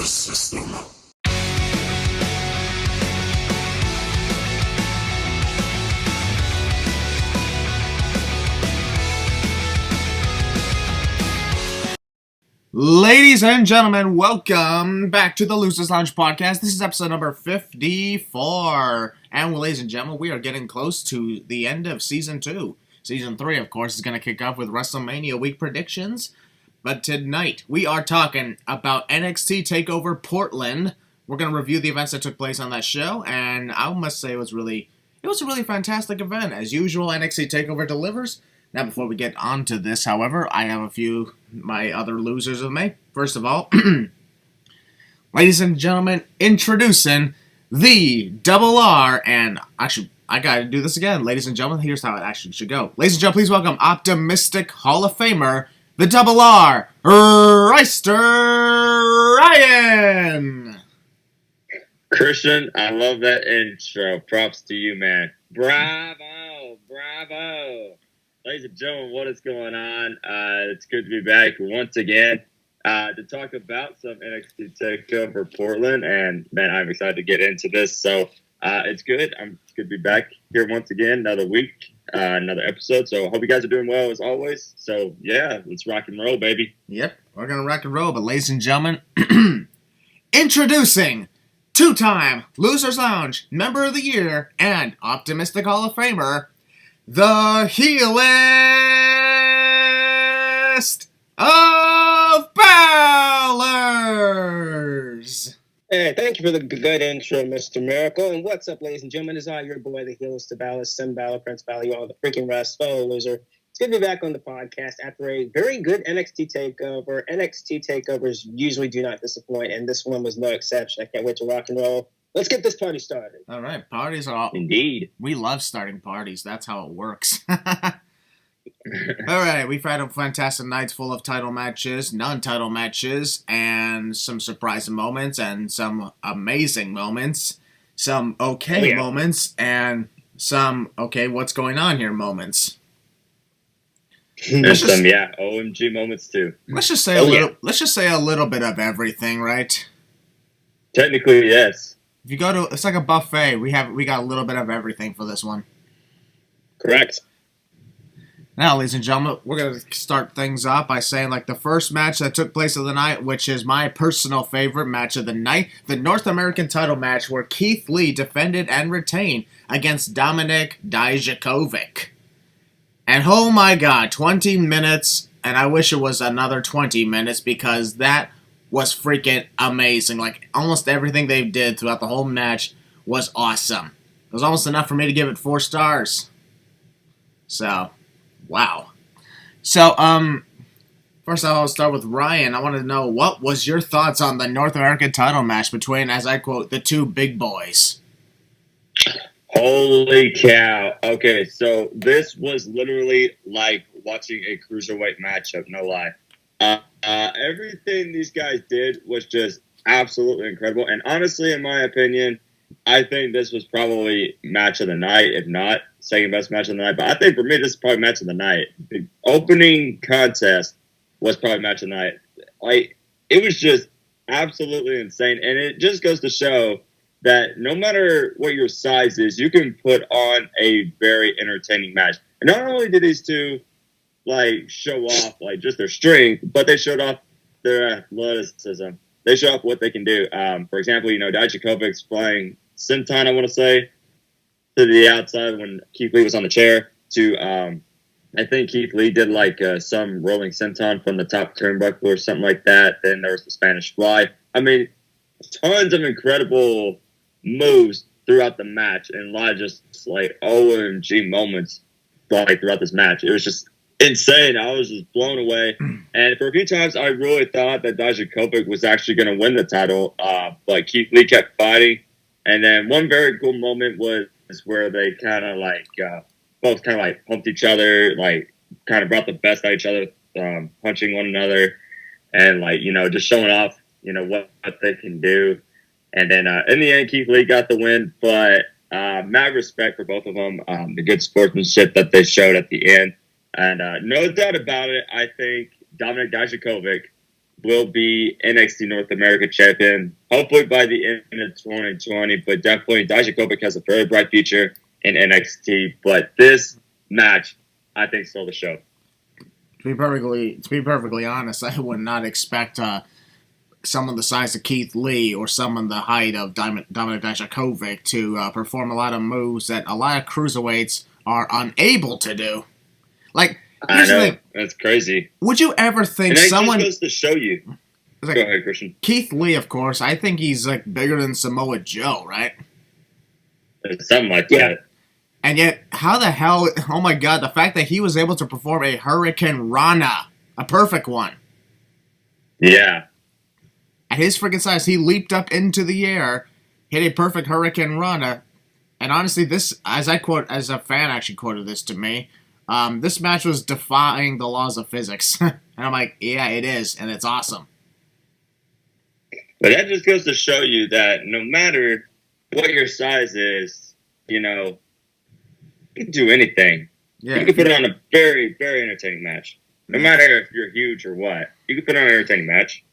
the system. Ladies and gentlemen, welcome back to the Losers Lounge podcast. This is episode number 54. And ladies and gentlemen, we are getting close to the end of season 2. Season 3, of course, is going to kick off with WrestleMania week predictions. But tonight, we are talking about NXT TakeOver Portland. We're going to review the events that took place on that show. And I must say it was a really fantastic event. As usual, NXT TakeOver delivers. Now, before we get on to this, however, I have a few my other losers with me. First of all, ladies and gentlemen, introducing the Double R, and actually, I gotta do this again. Ladies and gentlemen, here's how it actually should go. Ladies and gentlemen, please welcome Optimistic Hall of Famer, the Double R, Reister Ryan! Christian, I love that intro. Props to you, man. Bravo! Ladies and gentlemen, what is going on? It's good to be back once again to talk about some NXT TakeOver Portland. And, man, I'm excited to get into this. So it's good. It's good to be back here once again, another week, another episode. So I hope you guys are doing well as always. So, yeah, let's rock and roll, baby. Yep, we're going to rock and roll. But, ladies and gentlemen, introducing two-time Losers Lounge Member of the Year and Optimistic Hall of Famer, the Heelist of Ballers! Hey, thank you for the good intro, Mr. Maracle. And what's up, ladies and gentlemen? It's your boy, the Heelist of Ballers, Sim Balor, Prince Balor, you all the freaking rest, fellow loser. It's good to be back on the podcast after a very good NXT TakeOver. NXT TakeOvers usually do not disappoint, and this one was no exception. I can't wait to rock and roll. Let's get this party started. All right, parties are all... Indeed. We love starting parties. That's how it works. All right, we've had a fantastic night full of title matches, non-title matches, and some surprising moments, and some amazing moments, some moments, and some, what's going on here moments. There's some, OMG moments too. Let's just say a little bit of everything, right? Technically, yes. If you go to, it's like a buffet. We got a little bit of everything for this one. Correct. Now, ladies and gentlemen, we're going to start things off by saying, the first match that took place of the night, which is my personal favorite match of the night, the North American title match where Keith Lee defended and retained against Dominik Dijakovic. And oh my god, 20 minutes, and I wish it was another 20 minutes because that was freaking amazing. Almost everything they did throughout the whole match was awesome. It was almost enough for me to give it 4 stars. So, wow. So, first off, I'll start with Ryan. I want to know, what was your thoughts on the North American title match between, as I quote, the two big boys? Holy cow. Okay, so this was literally like watching a cruiserweight matchup, no lie. Everything these guys did was just absolutely incredible. And honestly, in my opinion, I think this was probably match of the night, if not second best match of the night. But I think for me, this is probably match of the night. The opening contest was probably match of the night. It was just absolutely insane. And it just goes to show that no matter what your size is, you can put on a very entertaining match. And not only did these two show off just their strength, but they showed off their athleticism. They show off what they can do. For example, Dijakovic's flying senton, I want to say, to the outside when Keith Lee was on the chair. I think Keith Lee did some rolling senton from the top turnbuckle or something like that. Then there was the Spanish fly. I mean, tons of incredible moves throughout the match, and a lot of just OMG moments throughout this match. It was just insane. I was just blown away. And for a few times, I really thought that Dijakovic was actually going to win the title. But Keith Lee kept fighting. And then one very cool moment was where they kind of both pumped each other, kind of brought the best out of each other, punching one another, and just showing off, what they can do. And then in the end, Keith Lee got the win. But mad respect for both of them, the good sportsmanship that they showed at the end. And no doubt about it, I think Dominik Dijakovic will be NXT North America champion, hopefully by the end of 2020, but definitely Dijakovic has a very bright future in NXT. But this match, I think, stole the show. To be perfectly honest, I would not expect someone the size of Keith Lee or someone the height of Dominic Dijakovic to perform a lot of moves that a lot of cruiserweights are unable to do. Like, I know, that's crazy. Would you ever think someone just goes to show you? Like, go ahead, Christian. Keith Lee, of course. I think he's like bigger than Samoa Joe, right? Something like that. And yet, how the hell? Oh my God! The fact that he was able to perform a Hurricane Rana, a perfect one. Yeah. At his freaking size, he leaped up into the air, hit a perfect Hurricane Rana, and honestly, this, as a fan actually quoted this to me. This match was defying the laws of physics. And I'm like, yeah, it is, and it's awesome. But that just goes to show you that no matter what your size is, you can do anything. Yeah. You can put on a very, very entertaining match. No matter if you're huge or what. You can put on an entertaining match.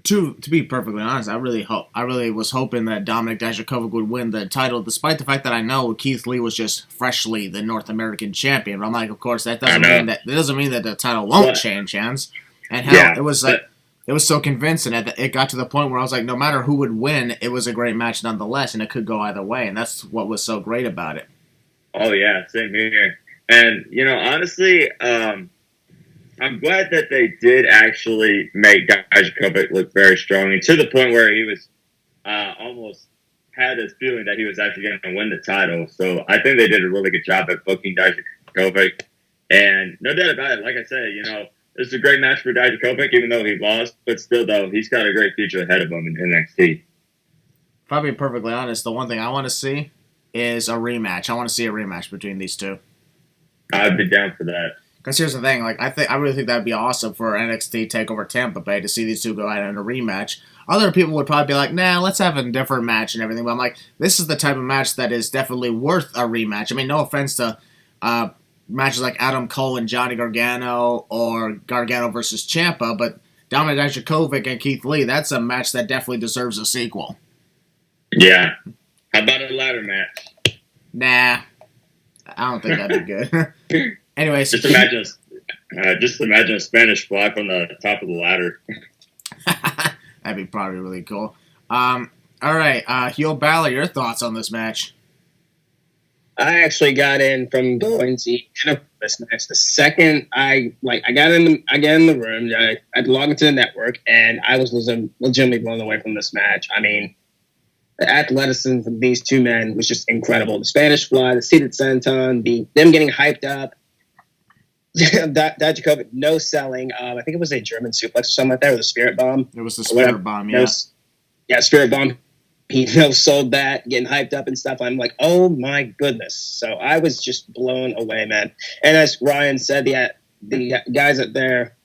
To be perfectly honest, I really was hoping that Dominic Dijakovic would win the title, despite the fact that I know Keith Lee was just freshly the North American champion. But I'm like, of course, that doesn't mean that the title won't change hands. And hell, it was so convincing that it got to the point where I was like, no matter who would win, it was a great match nonetheless, and it could go either way, and that's what was so great about it. Oh yeah, same here. And honestly, I'm glad that they did actually make Dijakovic look very strong, and to the point where he was almost had this feeling that he was actually going to win the title. So I think they did a really good job at booking Dijakovic, and no doubt about it. Like I said, this is a great match for Dijakovic, even though he lost, but still, though, he's got a great future ahead of him in NXT. If I'll be perfectly honest, the one thing I want to see is a rematch. I want to see a rematch between these two. I'd be down for that. Because here's the thing, I really think that'd be awesome for NXT TakeOver Tampa Bay to see these two go out in a rematch. Other people would probably be like, nah, let's have a different match and everything. But I'm like, this is the type of match that is definitely worth a rematch. I mean, no offense to matches like Adam Cole and Johnny Gargano or Gargano versus Ciampa, but Dominic Dijakovic and Keith Lee, that's a match that definitely deserves a sequel. Yeah. How about a ladder match? Nah. I don't think that'd be good. Anyways. Just imagine a Spanish fly from the top of the ladder. That'd be probably really cool. All right, Heel Balor, your thoughts on this match? I actually got in from going to this match. The second I got in the room, I logged into the network, and I was legitimately blown away from this match. I mean, the athleticism from these two men was just incredible. The Spanish Fly, the seated senton, them getting hyped up. Dijakovic no selling. I think it was a German suplex or something like that, or the Spirit Bomb. It was the Spirit Bomb, yeah. Spirit Bomb. He sold that, getting hyped up and stuff. I'm like, oh my goodness. So I was just blown away, man. And as Ryan said, the guys up there,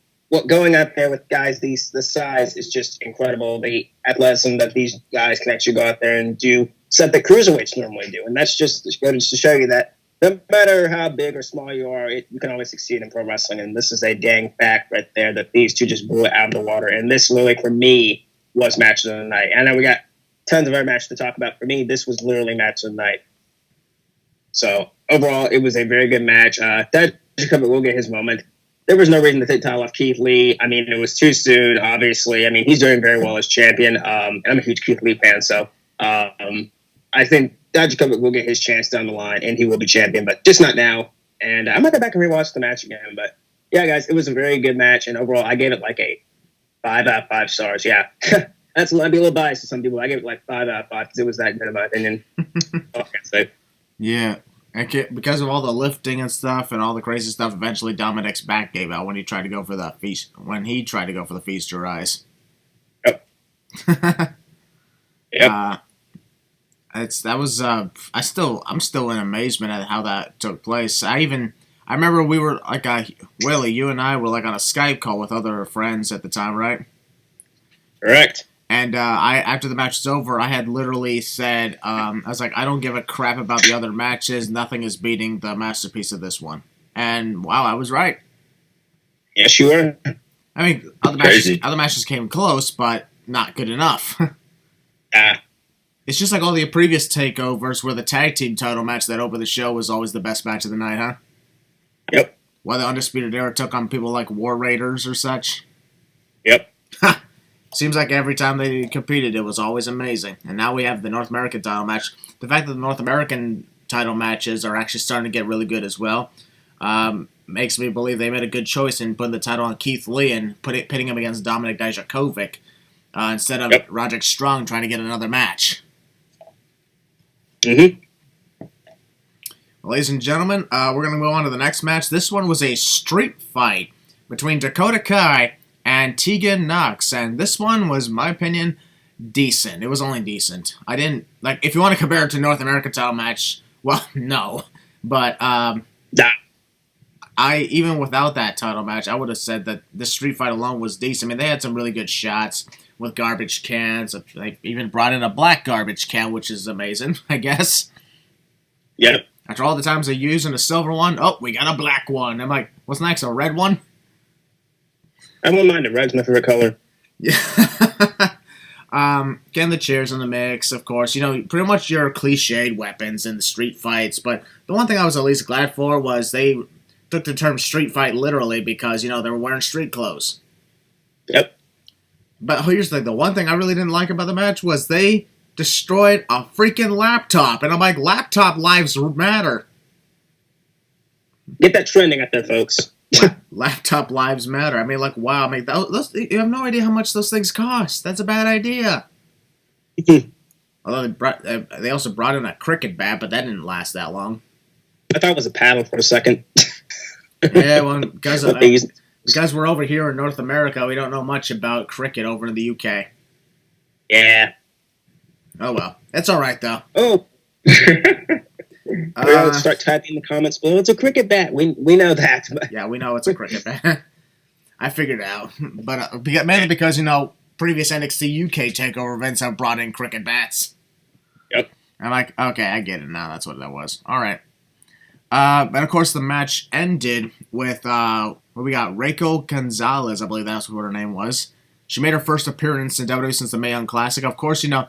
going up there with guys the size is just incredible. The athleticism that these guys can actually go out there and do stuff that cruiserweights normally do. And that's just to show you that no matter how big or small you are, you can always succeed in pro wrestling. And this is a dang fact right there that these two just blew it out of the water. And this literally, for me, was match of the night. I know we got tons of other matches to talk about. For me, this was literally match of the night. So overall, it was a very good match. Dijakovic will get his moment. There was no reason to take title off Keith Lee. I mean, it was too soon, obviously. I mean, he's doing very well as champion. And I'm a huge Keith Lee fan, so I think Dijakovic will get his chance down the line, and he will be champion, but just not now. And I might go back and rewatch the match again. But yeah, guys, it was a very good match, and overall, I gave it like a 5 out of 5 stars. Yeah. I'd be a little biased to some people. I gave it like 5 out of 5 because it was that good in my opinion. Yeah. Because of all the lifting and stuff and all the crazy stuff, eventually Dominic's back gave out when he tried to go for the feast. When he tried to go for the feast your eyes. Yep. Yep. I'm still in amazement at how that took place. I remember we were like Willie, you and I were like on a Skype call with other friends at the time, right? Correct. And after the match was over, I had literally said, I was like, I don't give a crap about the other matches. Nothing is beating the masterpiece of this one. And wow, I was right. Yes, you were. I mean, other matches came close, but not good enough. It's just like all the previous takeovers where the tag team title match that opened the show was always the best match of the night, huh? Yep. While the Undisputed Era took on people like War Raiders or such. Yep. Seems like every time they competed, it was always amazing. And now we have the North American title match. The fact that the North American title matches are actually starting to get really good as well makes me believe they made a good choice in putting the title on Keith Lee and pitting him against Dominik Dijakovic instead of Roderick Strong trying to get another match. Mm-hmm. Ladies and gentlemen, we're going to move on to the next match. This one was a street fight between Dakota Kai and Tegan Nox, and this one was, in my opinion, decent. It was only decent. I didn't, like, if you want to compare it to North American title match, well, no. But, even without that title match, I would have said that the street fight alone was decent. I mean, they had some really good shots with garbage cans. They even brought in a black garbage can, which is amazing, I guess. Yep. After all the times they used in a silver one, oh, we got a black one. I'm like, what's next, a red one? I won't mind it. Red's my favorite color. Yeah. Getting the chairs in the mix, of course. You know, pretty much your cliched weapons in the street fights. But the one thing I was at least glad for was they took the term street fight literally because, you know, they were wearing street clothes. Yep. But here's the thing. The one thing I really didn't like about the match was they destroyed a freaking laptop. And I'm like, laptop lives matter. Get that trending out there, folks. Laptop lives matter. I mean, like, wow. I mean, you have no idea how much those things cost. That's a bad idea. Although they also brought in a cricket bat, but that didn't last that long. I thought it was a paddle for a second. Yeah, well, because we're over here in North America, we don't know much about cricket over in the UK. Yeah. Oh, well. It's all right, though. Oh. We all start typing in the comments below. It's a cricket bat. We know that. Yeah, we know it's a cricket bat. I figured it out. But mainly because, you know, previous NXT UK TakeOver events have brought in cricket bats. Yep. I'm like, okay, I get it now. That's what that was. All right. And, of course, the match ended with, we got Raquel Gonzalez, I believe that's what her name was. She made her first appearance in WWE since the Mae Young Classic. Of course, you know,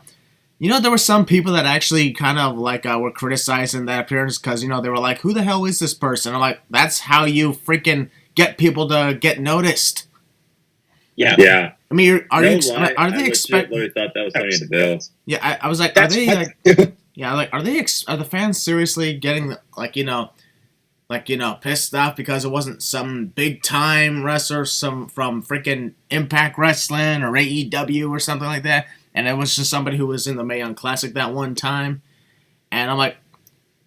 there were some people that actually kind of, like, were criticizing that appearance because, you know, they were like, who the hell is this person? I'm like, that's how you freaking get people to get noticed. Yeah. Yeah. I mean, are they expecting? I thought that was Sonya Deville. Yeah, I was like, That's are they, like, yeah, like, are the fans seriously getting, like, pissed off because it wasn't some big-time wrestler from freaking Impact Wrestling or AEW or something like that? And it was just somebody who was in the Mae Young Classic that one time. And I'm like,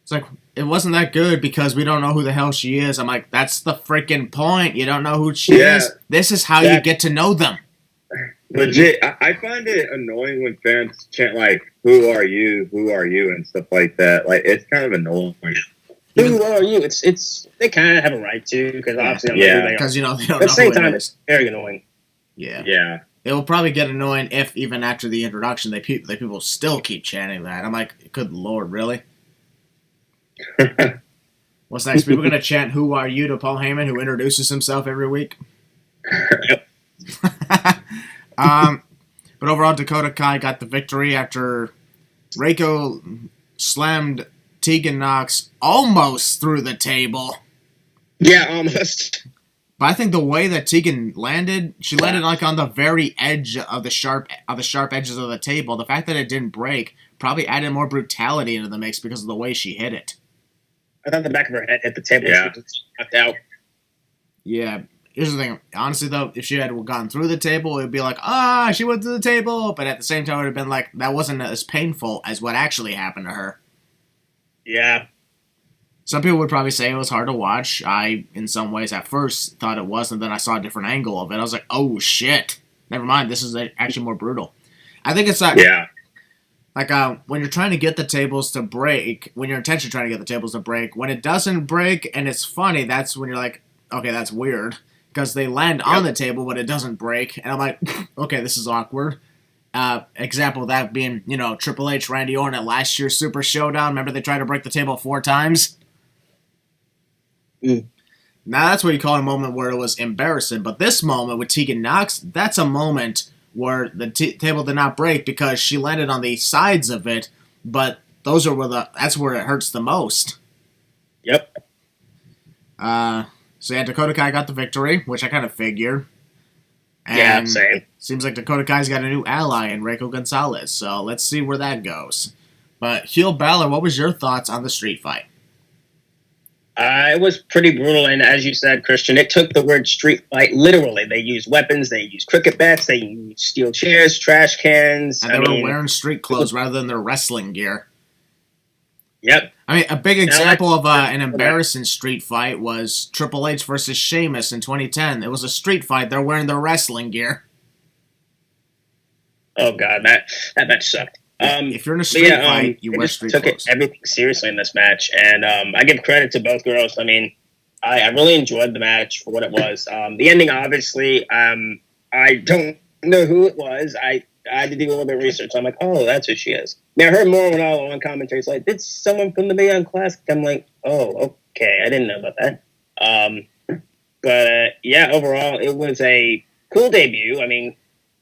it's like, it wasn't that good because we don't know who the hell she is. I'm like, that's the freaking point. You don't know who she is. This is how you get to know them. Legit, I find it annoying when fans chant, like, who are you, and stuff like that. Like, it's kind of annoying. Who are you? It's they kind of have a right to, because obviously because, you know, they don't know. At the same time, it's very annoying. Yeah. Yeah. It will probably get annoying if, even after the introduction, people still keep chanting that. I'm like, good lord, really? What's next? People going to chant, who are you, to Paul Heyman, who introduces himself every week? Yep. But overall, Dakota Kai got the victory after Reiko slammed Tegan Nox almost through the table. Yeah, almost. But I think the way that Tegan landed, she landed like on the very edge of the sharp edges of the table. The fact that it didn't break probably added more brutality into the mix because of the way she hit it. I thought the back of her head hit the table. Yeah. She just knocked out. Yeah. Here's the thing. Honestly, though, if she had gone through the table, it would be like, she went through the table. But at the same time, it would have been like, that wasn't as painful as what actually happened to her. Yeah. Some people would probably say it was hard to watch. I, in some ways, at first thought it was, and then I saw a different angle of it. I was like, oh, shit. Never mind. This is actually more brutal. I think it's like... Yeah. Like, when you're trying to get the tables to break, when you're intentionally trying to get the tables to break, when it doesn't break and it's funny, that's when you're like, okay, that's weird. Because they land on the table, but it doesn't break. And I'm like, okay, this is awkward. Example of that being, you know, Triple H, Randy Orton at last year's Super Show Down. Remember they tried to break the table 4 times? Mm. Now that's what you call a moment where it was embarrassing. But this moment with Tegan Knox, that's a moment where the table did not break because she landed on the sides of it. But those are that's where it hurts the most. Yep. So yeah, Dakota Kai got the victory, which I kind of figured. And yeah, same. Seems like Dakota Kai's got a new ally in Maracle Gonzalez. So let's see where that goes. But heel Balor, what was your thoughts on the street fight? It was pretty brutal, and as you said, Christian, it took the word street fight literally. They used weapons, they used cricket bats, they used steel chairs, trash cans. And they were wearing street clothes rather than their wrestling gear. Yep. I mean, a big example of an embarrassing street fight was Triple H versus Sheamus in 2010. It was a street fight. They're wearing their wrestling gear. Oh, God, that match sucked. If you're in a street fight, you wear street clothes. Took everything seriously in this match, and I give credit to both girls. I mean, I really enjoyed the match for what it was. The ending, obviously, I don't know who it was. I had to do a little bit of research. I'm like, oh, that's who she is. Now, I heard more when I was on commentary. It's like, did someone from the Mae Young Classic? I'm like, oh, okay, I didn't know about that. But yeah, overall, it was a cool debut. I mean,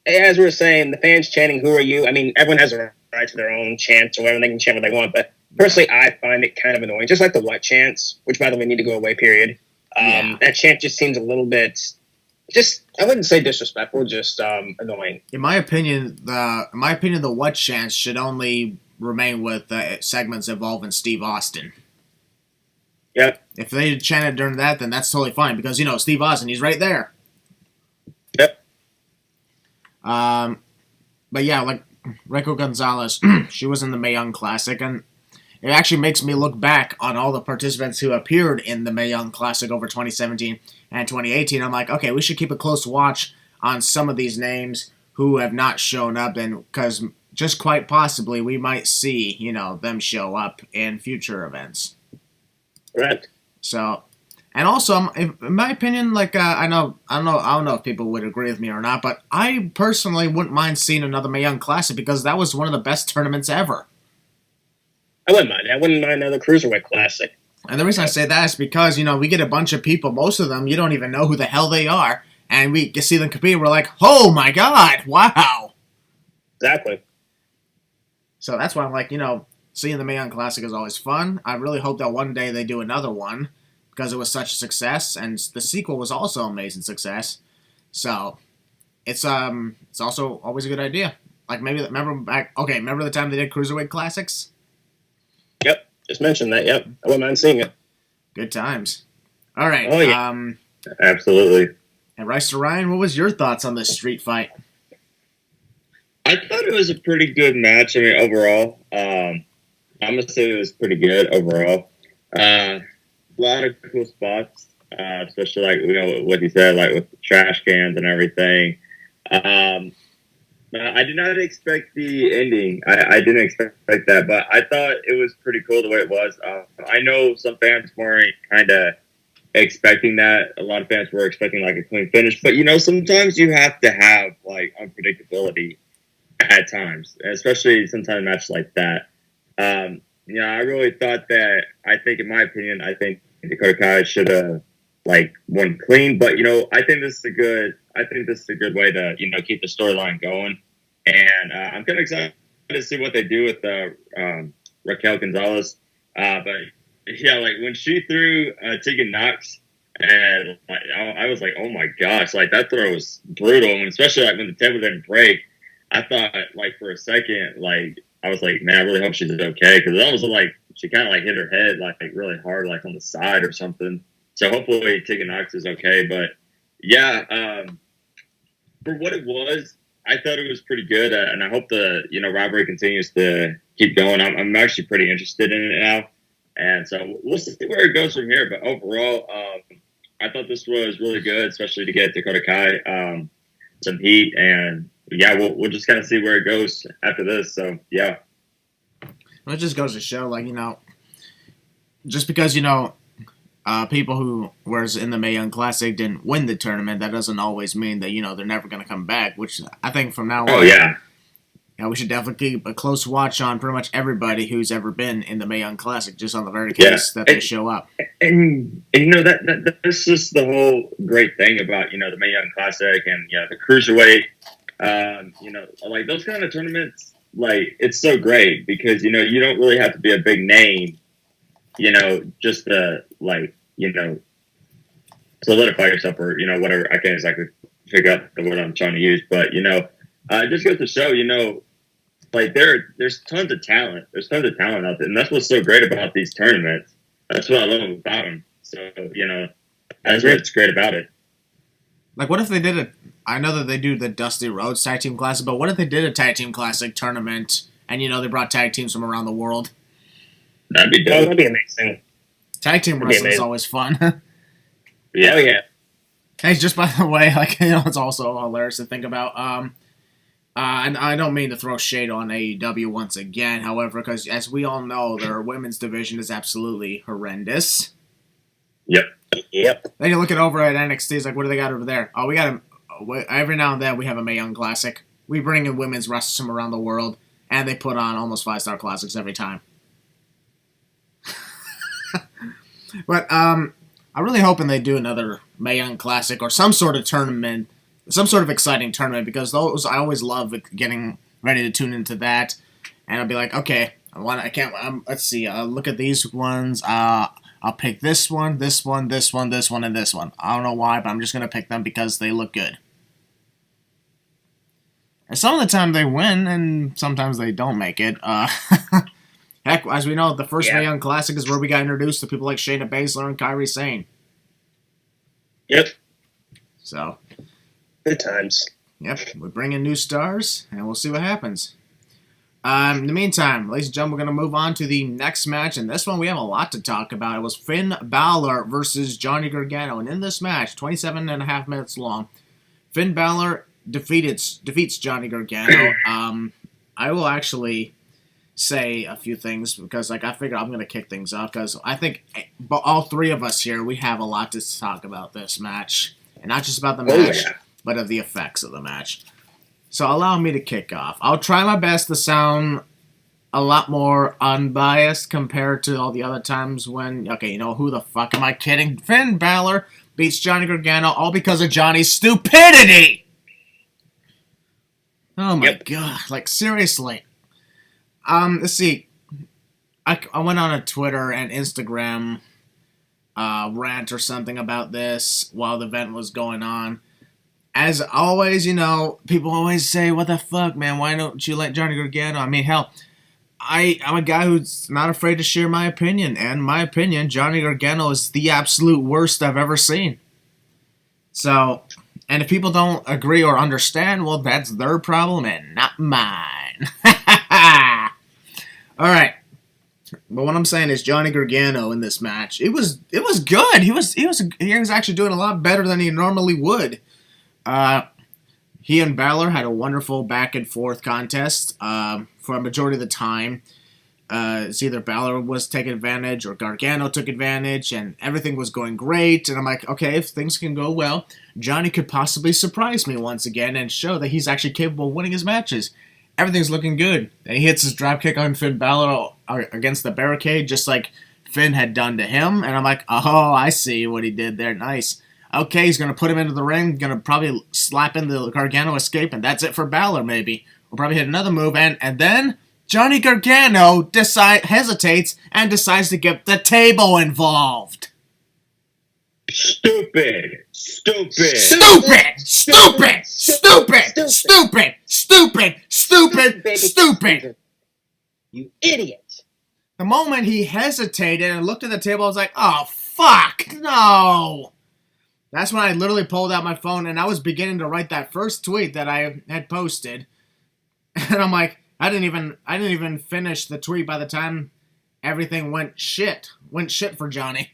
as we were saying, the fans chanting, "Who are you?" I mean, everyone has a right to their own chants or whatever. They can chant what they want. But personally, I find it kind of annoying. Just like the what chants, which, by the way, need to go away, period. That chant just seems a little bit, I wouldn't say disrespectful, just annoying. In my opinion, the what chants should only remain with segments involving Steve Austin. Yep. If they chanted during that, then that's totally fine because, Steve Austin, he's right there. Yep. But yeah, like Maracle Gonzalez, she was in the Mae Young Classic, and it actually makes me look back on all the participants who appeared in the Mae Young Classic over 2017 and 2018. I'm like, okay, we should keep a close watch on some of these names who have not shown up, and because just quite possibly we might see, them show up in future events. Right. So, and also, in my opinion, like I don't know if people would agree with me or not, but I personally wouldn't mind seeing another Mae Young Classic because that was one of the best tournaments ever. I wouldn't mind. I wouldn't mind another Cruiserweight Classic. And the reason I say that is because, we get a bunch of people, most of them, you don't even know who the hell they are, and we see them compete, we're like, oh my god, wow. Exactly. So that's why I'm like, seeing the Mae Young Classic is always fun. I really hope that one day they do another one, because it was such a success, and the sequel was also an amazing success. So, it's also always a good idea. Like, remember the time they did Cruiserweight Classics? Yep, just mentioned that, yep. I wouldn't mind seeing it. Good times. All right. Oh, yeah. Absolutely. And Rice to Ryan, what was your thoughts on this street fight? I thought it was a pretty good match. I mean, overall, I'm going to say it was pretty good overall. A lot of cool spots, especially like, what you said, like with the trash cans and everything. I did not expect the ending. I didn't expect that, but I thought it was pretty cool the way it was. I know some fans weren't kind of expecting that. A lot of fans were expecting like a clean finish, but sometimes you have to have like unpredictability at times, especially sometimes a match like that. I really thought that. I think, in my opinion, Dakota Kai should have like won clean, but I think this is a good. I think this is a good way to keep the storyline going, and I'm kind of excited to see what they do with Raquel Gonzalez. But yeah, like when she threw Tegan Knox, and like, I was like, oh my gosh, like that throw was brutal, and especially like when the table didn't break. I thought like for a second, like I was like, man, I really hope she's okay, because that was like she kind of like hit her head like really hard, like on the side or something. So hopefully Tegan Knox is okay. But yeah, for what it was, I thought it was pretty good, and I hope the rivalry continues to keep going. I'm actually pretty interested in it now, and so we'll see where it goes from here. But overall, I thought this was really good, especially to get Dakota Kai some heat, and yeah, we'll just kind of see where it goes after this. So yeah, well, it just goes to show, like just because people who was in the Mae Young Classic didn't win the tournament, that doesn't always mean that they're never going to come back. Which I think from now on, we should definitely keep a close watch on pretty much everybody who's ever been in the Mae Young Classic, just on the very case that they show up. And that's just the whole great thing about, the Mae Young Classic and, the Cruiserweight, like those kind of tournaments, like, it's so great because, you don't really have to be a big name, just to, like, solidify yourself or, whatever. I can't exactly figure out the word I'm trying to use, but, it just goes to show, like there's tons of talent. There's tons of talent out there, and that's what's so great about these tournaments. That's what I love about them. So that's what's great about it. Like, what if they did I know that they do the Dusty Rhodes Tag Team Classic, but what if they did a Tag Team Classic tournament and they brought tag teams from around the world? That'd be dope. Oh, that'd be amazing. Tag team wrestling is always fun. Yeah. Oh yeah. Hey, just by the way, like it's also hilarious to think about. And I don't mean to throw shade on AEW once again, however, because as we all know, their women's division is absolutely horrendous. Yep. Then you look it over at NXT, it's like, what do they got over there? Oh, we got every now and then we have a Mae Young Classic. We bring in women's wrestlers from around the world, and they put on almost 5-star classics every time. But I'm really hoping they do another Mae Young Classic or some sort of tournament. Some sort of exciting tournament, because those I always love getting ready to tune into that, and I'll be like, okay, let's see, look at these ones. I'll pick this one, and this one. I don't know why, but I'm just gonna pick them because they look good. And some of the time they win, and sometimes they don't make it. Heck, as we know, the first Mae Young Classic is where we got introduced to people like Shayna Baszler and Kairi Sane. Yep. So. Good times. Yep, we bring in new stars, and we'll see what happens. In the meantime, ladies and gentlemen, we're going to move on to the next match, and this one we have a lot to talk about. It was Finn Balor versus Johnny Gargano, and in this match, 27.5 minutes long, Finn Balor defeats Johnny Gargano. I will actually say a few things, because I figure I'm going to kick things off, because I think all three of us here, we have a lot to talk about this match, and not just about the match. But of the effects of the match. So allow me to kick off. I'll try my best to sound a lot more unbiased compared to all the other times when, who the fuck am I kidding? Finn Balor beats Johnny Gargano all because of Johnny's stupidity! Oh my god, like seriously. Let's see. I went on a Twitter and Instagram rant or something about this while the event was going on. As always, people always say, what the fuck, man, why don't you let Johnny Gargano? I mean, hell, I'm a guy who's not afraid to share my opinion, and my opinion, Johnny Gargano is the absolute worst I've ever seen. So, and if people don't agree or understand, well, that's their problem and not mine. Alright. But what I'm saying is Johnny Gargano in this match, it was good. He was actually doing a lot better than he normally would. He and Balor had a wonderful back and forth contest for a majority of the time. It's either Balor was taking advantage or Gargano took advantage, and everything was going great. And I'm like, okay, if things can go well, Johnny could possibly surprise me once again and show that he's actually capable of winning his matches. Everything's looking good. And he hits his dropkick on Finn Balor against the barricade, just like Finn had done to him. And I'm like, oh, I see what he did there. Nice. Okay, he's going to put him into the ring, going to probably slap in the Gargano escape, and that's it for Balor, maybe. We'll probably hit another move, and then Johnny Gargano hesitates and decides to get the table involved. Stupid. You idiot. The moment he hesitated and looked at the table, I was like, oh, fuck, no. That's when I literally pulled out my phone, and I was beginning to write that first tweet that I had posted. And I'm like, I didn't even finish the tweet by the time everything went shit for Johnny.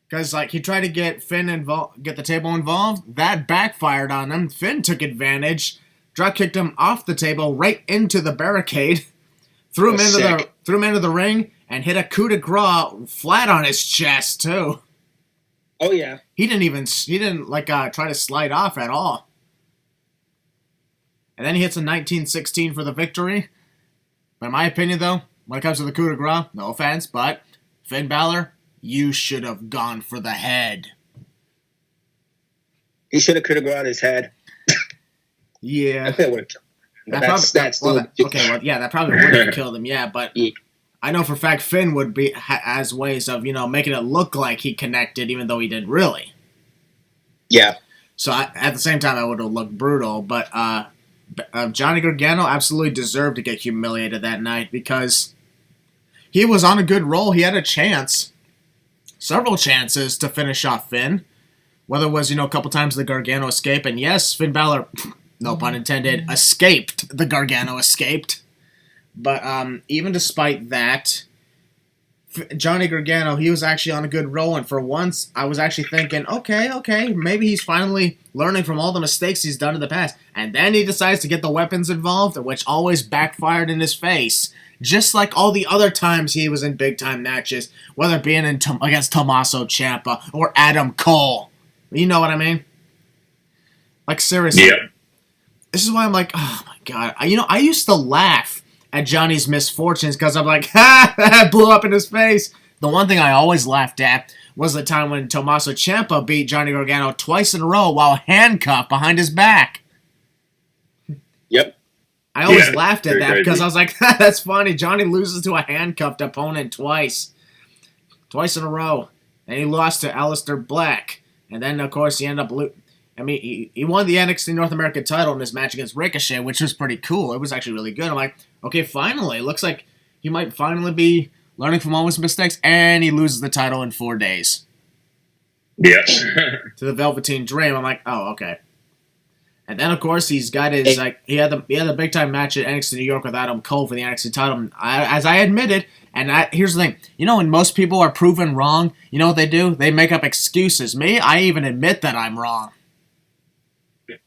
Because, he tried to get Finn involved, get the table involved. That backfired on him. Finn took advantage, drop kicked him off the table right into the barricade, threw him into the ring, and hit a coup de grace flat on his chest, too. Oh, yeah. He didn't try to slide off at all. And then he hits a 1916 for the victory. But in my opinion, though, when it comes to the coup de grace, no offense, but Finn Balor, you should have gone for the head. He should have could have gone his head. Yeah. I think it would have killed him. That probably would have killed him, yeah, but I know for a fact Finn would be has ways of, making it look like he connected even though he didn't really. Yeah. So at the same time, I would have looked brutal, but Johnny Gargano absolutely deserved to get humiliated that night because he was on a good roll. He had a chance, several chances to finish off Finn. Whether it was, a couple times the Gargano escape, and yes, Finn Balor, no pun intended, escaped. The Gargano escaped. But even despite that, Johnny Gargano, he was actually on a good roll, and for once, I was actually thinking, okay, maybe he's finally learning from all the mistakes he's done in the past. And then he decides to get the weapons involved, which always backfired in his face. Just like all the other times he was in big-time matches, whether it being against Tommaso Ciampa or Adam Cole. You know what I mean? Like, seriously. Yeah. This is why I'm like, oh my god. I used to laugh at Johnny's misfortunes because I'm like, ha, blew up in his face. The one thing I always laughed at was the time when Tommaso Ciampa beat Johnny Gargano twice in a row while handcuffed behind his back. Yep. I always laughed at that because I was like, that's funny. Johnny loses to a handcuffed opponent twice in a row. And he lost to Aleister Black. And then, of course, he ended up he won the NXT North American title in his match against Ricochet, which was pretty cool. It was actually really good. I'm like, okay, finally. It looks like he might finally be learning from all his mistakes. And he loses the title in 4 days. Yeah. To the Velveteen Dream. I'm like, oh, okay. And then, of course, he's got his, he had the big-time match at NXT New York with Adam Cole for the NXT title. As I admitted, here's the thing. When most people are proven wrong, you know what they do? They make up excuses. Me, I even admit that I'm wrong.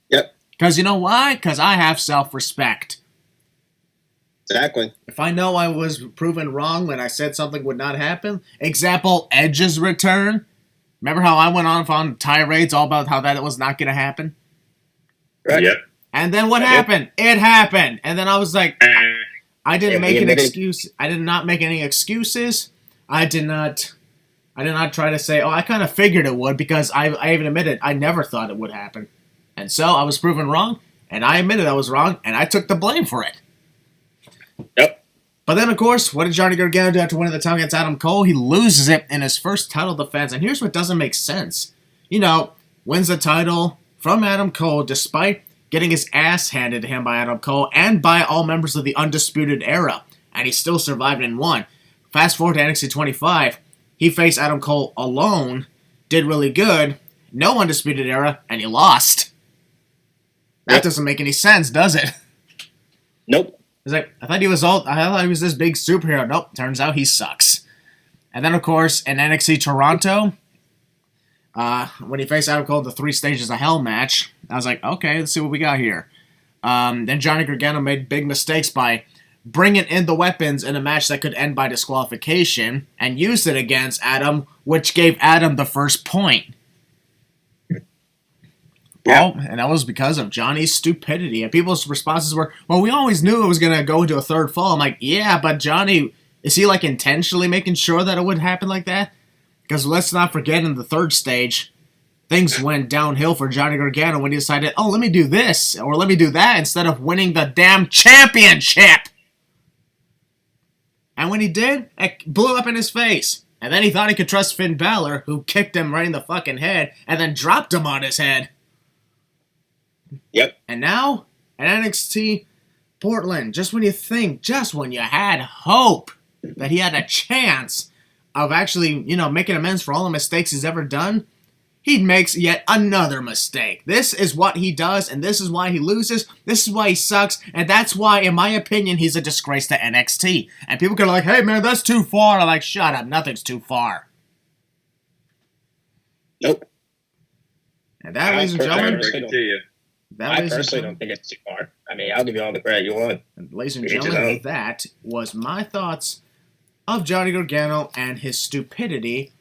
Yep. Because you know why? Because I have self-respect. Exactly. If I know I was proven wrong when I said something would not happen, example, Edge's return. Remember how I went on tirades all about how that was not going to happen? Right. Yep. And then what happened? It happened. And then I was like, I didn't make an excuse. I did not make any excuses. I did not try to say, I kind of figured it would because I even admitted I never thought it would happen. And so I was proven wrong, and I admitted I was wrong, and I took the blame for it. Yep. But then, of course, what did Johnny Gargano do after winning the title against Adam Cole? He loses it in his first title defense, and here's what doesn't make sense. Wins the title from Adam Cole despite getting his ass handed to him by Adam Cole and by all members of the Undisputed Era, and he still survived and won. Fast forward to NXT 25, he faced Adam Cole alone, did really good, no Undisputed Era, and he lost. That doesn't make any sense, does it? Nope. It's like, I thought he was this big superhero. Nope, turns out he sucks. And then, of course, in NXT Toronto, when he faced Adam Cole in the 3 Stages of Hell match, I was like, okay, let's see what we got here. Then Johnny Gargano made big mistakes by bringing in the weapons in a match that could end by disqualification and used it against Adam, which gave Adam the first point. Yeah. Well, and that was because of Johnny's stupidity. And people's responses were, well, we always knew it was going to go into a third fall. I'm like, yeah, but Johnny, is he intentionally making sure that it would happen like that? Because let's not forget in the 3rd stage, things went downhill for Johnny Gargano when he decided, let me do this or let me do that instead of winning the damn championship. And when he did, it blew up in his face. And then he thought he could trust Finn Balor, who kicked him right in the fucking head and then dropped him on his head. Yep. And now, at NXT Portland, just when you had hope that he had a chance of actually, making amends for all the mistakes he's ever done, he makes yet another mistake. This is what he does, and this is why he loses. This is why he sucks, and that's why, in my opinion, he's a disgrace to NXT. And people are like, hey, man, that's too far. I'm like, shut up. Nothing's too far. Nope. And that, ladies and gentlemen... I personally don't think it's too far. I mean, I'll give you all the credit you want. And ladies and gentlemen, that was my thoughts of Johnny Gargano and his stupidity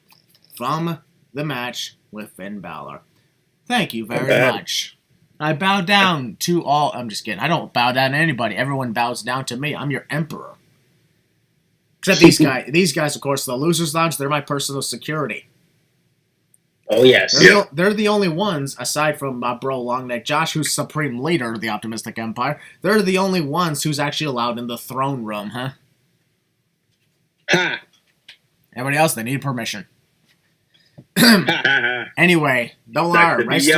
from the match with Finn Balor. Thank you very much. I bow down to all. I'm just kidding. I don't bow down to anybody. Everyone bows down to me. I'm your emperor. Except these guys. These guys, of course, the Losers Lounge, they're my personal security. Oh, yes. They're the only ones, aside from my bro Longneck Josh, who's supreme leader of the Optimistic Empire, they're the only ones who's actually allowed in the throne room, huh? Ha! Everybody else, they need permission. Anyway, Double R, right?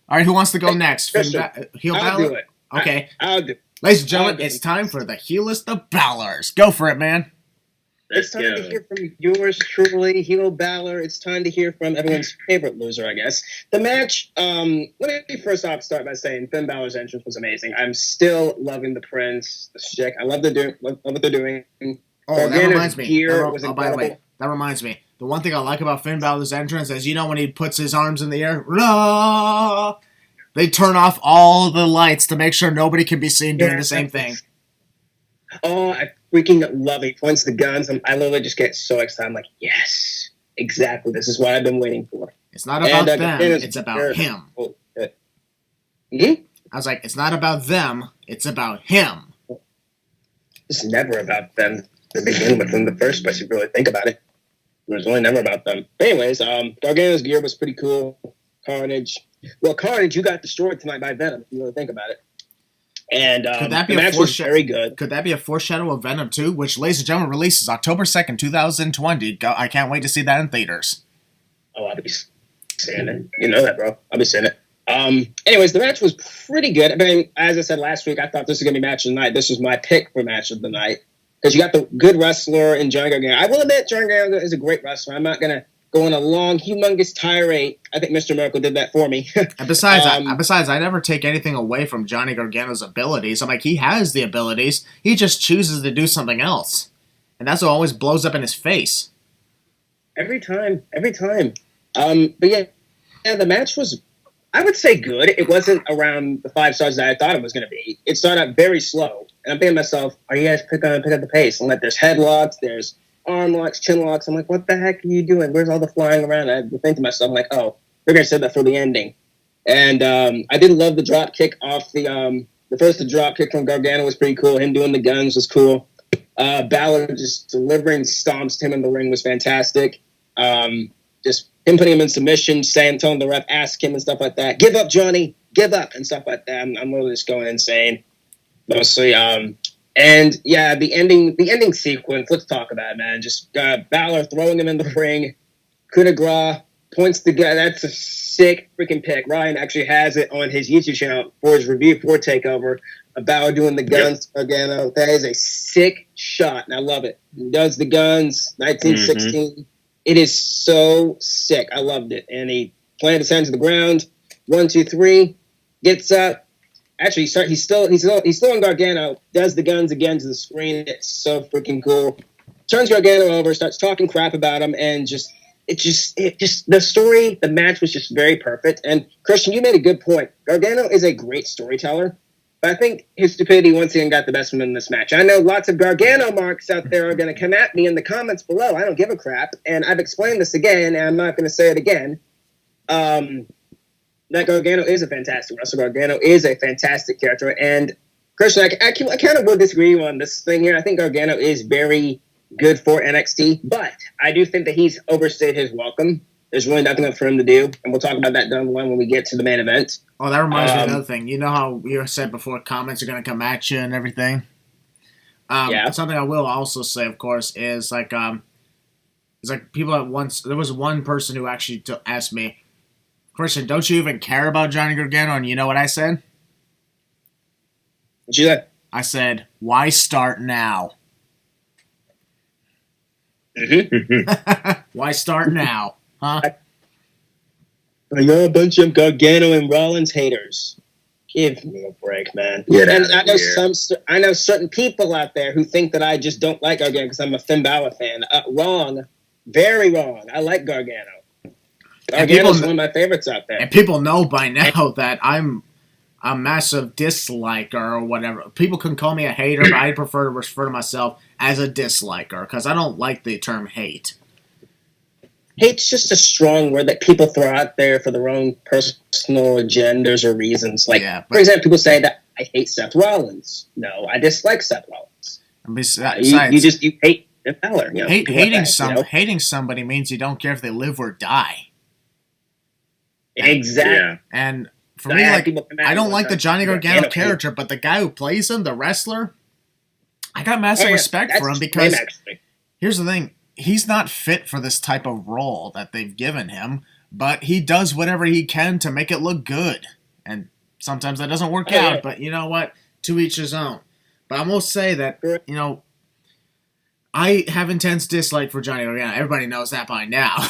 All right, who wants to go next? Heel I'll do it. Okay. I'll do it. Ladies and gentlemen, it's time for the Heelist of Balors. Go for it, man. It's time to hear from yours truly, Heel Balor. It's time to hear from everyone's favorite loser, I guess. The match, let me first off start by saying Finn Balor's entrance was amazing. I'm still loving the Prince, the shtick. I love what they're doing. Oh, that reminds me. By the way, that reminds me. The one thing I like about Finn Balor's entrance is, when he puts his arms in the air, they turn off all the lights to make sure nobody can be seen doing the same thing. Oh, I freaking love it. He points the guns. I literally just get so excited. I'm like, yes, exactly. This is what I've been waiting for. It's not about them. It's about him. I was like, it's not about them. It's about him. It's never about them to begin with in the first place, if you really think about it. It was really never about them. But anyways, Gargano's gear was pretty cool. Carnage. Well, Carnage, you got destroyed tonight by Venom, if you really think about it. And the match was very good. Could that be a foreshadow of Venom 2, which, ladies and gentlemen, releases October 2nd, 2020. I can't wait to see that in theaters. Oh, I'll be seeing it. You know that, bro. I'll be seeing it. Anyways, the match was pretty good. I mean, as I said last week, I thought this was going to be match of the night. This was my pick for match of the night. Because you got the good wrestler in Johnny Gargano. I will admit, Johnny Gargano is a great wrestler. I'm not going to go on a long, humongous tirade. I think Mr. Miracle did that for me. And besides, I never take anything away from Johnny Gargano's abilities. I'm like, he has the abilities. He just chooses to do something else. And that's what always blows up in his face. Every time. But yeah, the match was, I would say, good. It wasn't around the 5 stars that I thought it was going to be. It started out very slow. And I'm thinking to myself, are you guys pick up the pace? And there's headlocks, there's arm locks, chin locks. I'm like, what the heck are you doing? Where's all the flying around? I think to myself, I'm like, oh, they're going to save that for the ending. And I did love the drop kick off the first drop kick from Gargano was pretty cool. Him doing the guns was cool. Balor just delivering stomps to him in the ring was fantastic. Just him putting him in submission, telling the ref, ask him and stuff like that. Give up, Johnny. Give up and stuff like that. I'm literally just going insane. Mostly. And yeah, the ending sequence, let's talk about it, man. Just Balor throwing him in the ring. Coup de grace, points the guy. That's a sick freaking pick. Ryan actually has it on his YouTube channel for his review for TakeOver. Balor doing the guns again. That is a sick shot, and I love it. He does the guns, 1916. Mm-hmm. It is so sick. I loved it. And he planted his hands to the ground. 1, 2, 3. Gets up. Actually, he's still on Gargano. Does the guns again to the screen. It's so freaking cool. Turns Gargano over, starts talking crap about him, and the story, the match was just very perfect. And Christian, you made a good point. Gargano is a great storyteller, but I think his stupidity once again got the best of him in this match. I know lots of Gargano marks out there are going to come at me in the comments below. I don't give a crap, and I've explained this again, and I'm not going to say it again. That Gargano is a fantastic wrestler. Gargano is a fantastic character. And, Christian, I kind of will disagree on this thing here. I think Gargano is very good for NXT, but I do think that he's overstayed his welcome. There's really nothing left for him to do, and we'll talk about that down the line when we get to the main event. Oh, that reminds me of another thing. You know how you said before comments are going to come at you and everything? Yeah. Something I will also say, of course, is it's like people at once, there was one person who actually asked me, Christian, don't you even care about Johnny Gargano? And you know what I said? What you said? I said, why start now? Mm-hmm. Why start now? Huh? You're a bunch of Gargano and Rollins haters. Give me a break, man. And I know certain people out there who think that I just don't like Gargano because I'm a Finn Balor fan. Wrong. Very wrong. I like Gargano. Gargano's one of my favorites out there. And people know by now that I'm a massive disliker or whatever. People can call me a hater, but I prefer to refer to myself as a disliker because I don't like the term hate. hate's just a strong word that people throw out there for their own personal agendas or reasons. Like, for example, people say that I hate Seth Rollins. No, I dislike Seth Rollins. Besides, you hate Finn Balor. You know, hating somebody means you don't care if they live or die. Exactly. Yeah. And for me, like, I don't like the Johnny Gargano character, but the guy who plays him, the wrestler, I got massive respect for him because here's the thing. He's not fit for this type of role that they've given him, but he does whatever he can to make it look good. And sometimes that doesn't work out, but you know what? To each his own. But I will say that, you know, I have intense dislike for Johnny Gargano. Everybody knows that by now.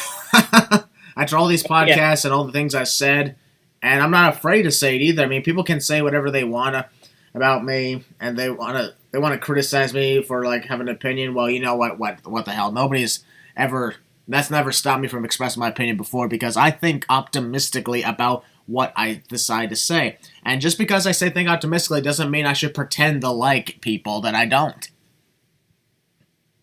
After all these podcasts and all the things I said, and I'm not afraid to say it either. I mean, people can say whatever they want to about me, and they want to criticize me for like having an opinion. Well, you know what the hell? That's never stopped me from expressing my opinion before because I think optimistically about what I decide to say. And just because I say think optimistically doesn't mean I should pretend to like people that I don't.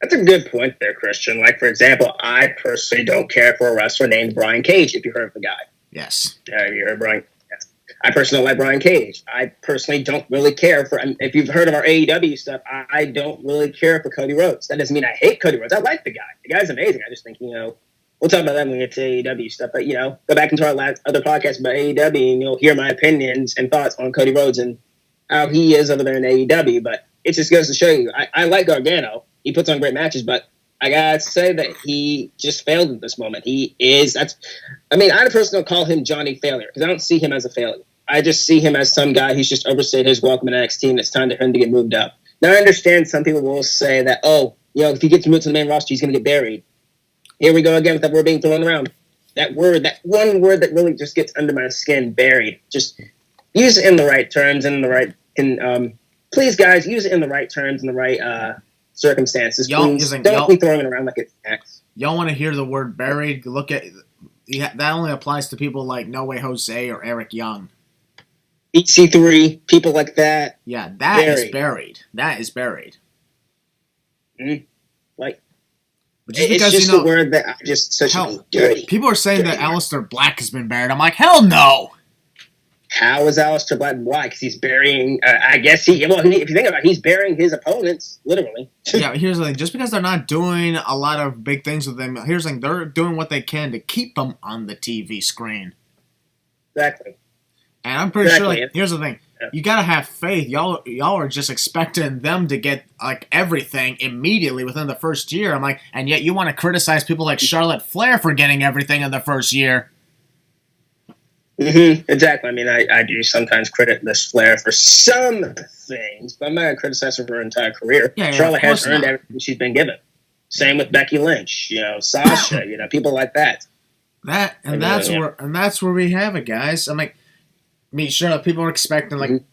That's a good point there, Christian. Like, for example, I personally don't care for a wrestler named Brian Cage, if you heard of the guy. Yes. Have you heard Brian? Yes. I personally don't like Brian Cage. I personally don't really care for, if you've heard of our AEW stuff, I don't really care for Cody Rhodes. That doesn't mean I hate Cody Rhodes. I like the guy. The guy's amazing. I just think, you know, we'll talk about that when we get to AEW stuff. But, you know, go back into our other podcast about AEW and you'll hear my opinions and thoughts on Cody Rhodes and how he is over there in AEW. But it just goes to show you, I like Gargano. He puts on great matches, but I gotta say that he just failed at this moment. I personally don't call him Johnny Failure because I don't see him as a failure. I just see him as some guy who's just overstayed his welcome in NXT and it's time for him to get moved up. Now, I understand some people will say that, if he gets moved to the main roster, he's going to get buried. Here we go again with that word being thrown around. That one word that really just gets under my skin, buried. Just use it in the right terms and in the right... please, guys, use it in the right terms and the right circumstances. Please don't be throwing it around like it's facts. Y'all want to hear the word buried? Look at... that only applies to people like No Way Jose or Eric Young. EC3, people like that. Yeah, that is buried. That is buried. Mm-hmm. Like, but just it's because, just a word that I just such dirty. People are saying that Aleister Black has been buried. I'm like, hell no. How is Aleister Black? Why? Because he's burying. I guess if you think about it, he's burying his opponents, literally. Yeah, here's the thing. Just because they're not doing a lot of big things with them, here's the thing. They're doing what they can to keep them on the TV screen. Exactly. And I'm pretty sure, here's the thing. Yeah. You gotta have faith. Y'all are just expecting them to get, like, everything immediately within the first year. I'm like, and yet you want to criticize people like Charlotte Flair for getting everything in the first year. Mm-hmm. Exactly. I mean, I do sometimes credit Miss Flair for some things, but I'm not going to criticize her for her entire career. Yeah, Charlotte has earned everything she's been given. Same with Becky Lynch, Sasha, people like that. That's where we have it, guys. I'm like, sure, people are expecting,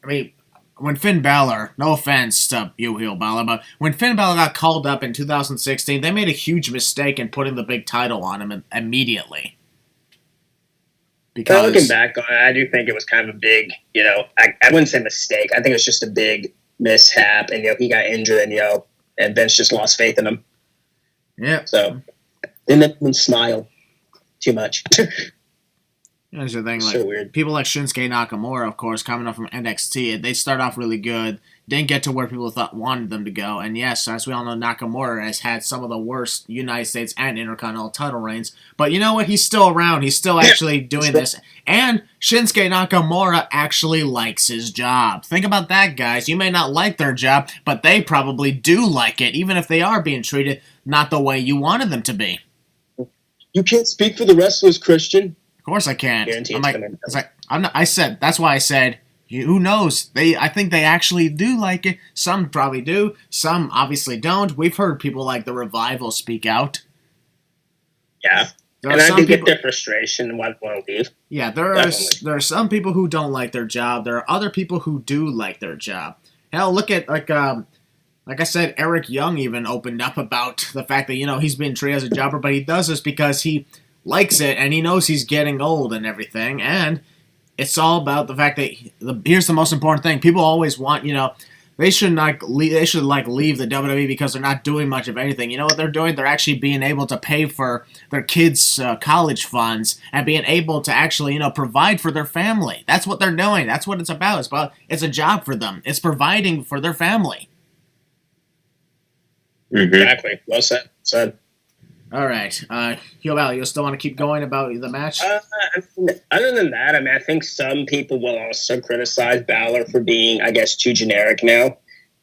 when Finn Balor, no offense to you, Heel Balor, but when Finn Balor got called up in 2016, they made a huge mistake in putting the big title on him immediately. Because looking back on it, I do think it was kind of a big, I wouldn't say mistake. I think it was just a big mishap, and he got injured, and Vince just lost faith in him. Yeah. So didn't make him smile too much. Here's the thing, so weird. People like Shinsuke Nakamura, of course, coming up from NXT, they start off really good, didn't get to where people wanted them to go, and yes, as we all know, Nakamura has had some of the worst United States and Intercontinental title reigns, but you know what? He's still around. He's still actually doing this, and Shinsuke Nakamura actually likes his job. Think about that, guys. You may not like their job, but they probably do like it, even if they are being treated not the way you wanted them to be. You can't speak for the wrestlers, Christian. Of course I can't. That's why I said, who knows? I think they actually do like it. Some probably do. Some obviously don't. We've heard people like the Revival speak out. Yeah. And I do get their frustration and why they want to leave. Yeah, there are some people who don't like their job. There are other people who do like their job. Hell, look at, like I said, Eric Young even opened up about the fact that, he's been treated as a jobber, but he does this because he likes it, and he knows he's getting old and everything, and it's all about the fact that here's the most important thing. People always want, They should not. They should leave the WWE because they're not doing much of anything. You know what they're doing? They're actually being able to pay for their kids' college funds and being able to actually provide for their family. That's what they're doing. That's what it's about. It's a job for them. It's providing for their family. Mm-hmm. Exactly. Well said. All right. Val, you still want to keep going about the match? Other than that, I think some people will also criticize Balor for being, I guess, too generic now.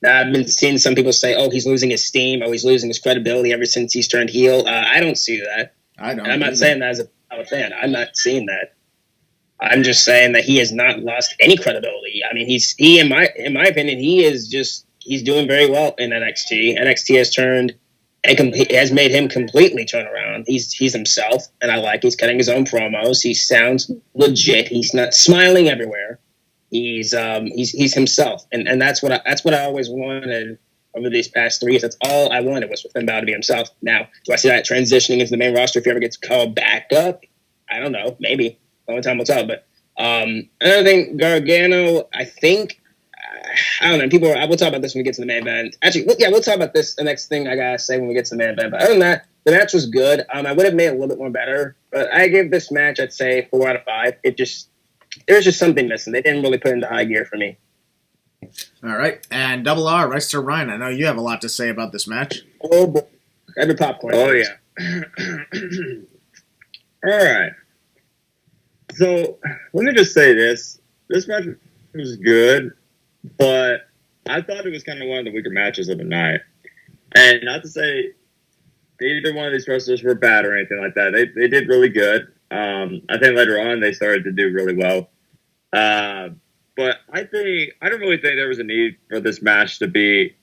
I've been seeing some people say, oh, he's losing his steam, oh, he's losing his credibility ever since he's turned heel. I don't see that. I don't. And I'm not saying that as a Balor fan. I'm not seeing that. I'm just saying that he has not lost any credibility. I mean, he in my opinion, he's doing very well in NXT. NXT has turned and has made him completely turn around. He's himself, and I like. He's cutting his own promos. He sounds legit. He's not smiling everywhere. He's himself, and that's what I always wanted over these past 3 years. That's all I wanted was for Finn Balor to be himself. Now, do I see that transitioning into the main roster if he ever gets called back up? I don't know. Maybe. Only time will tell. But another thing, Gargano, I think. I don't know. We'll talk about this when we get to the main event. Actually, we'll talk about this. The next thing I gotta say when we get to the main event. But other than that, the match was good. I would have made it a little bit more better, but I give this match, I'd say 4 out of 5. There's just something missing. They didn't really put it into high gear for me. All right, and Double R, Rice to Ryan. I know you have a lot to say about this match. Oh boy, every popcorn. Oh yeah. All right. So let me just say this: this match was good. But I thought it was kind of one of the weaker matches of the night. And not to say either one of these wrestlers were bad or anything like that. They did really good. I think later on they started to do really well. But I don't really think there was a need for this match to be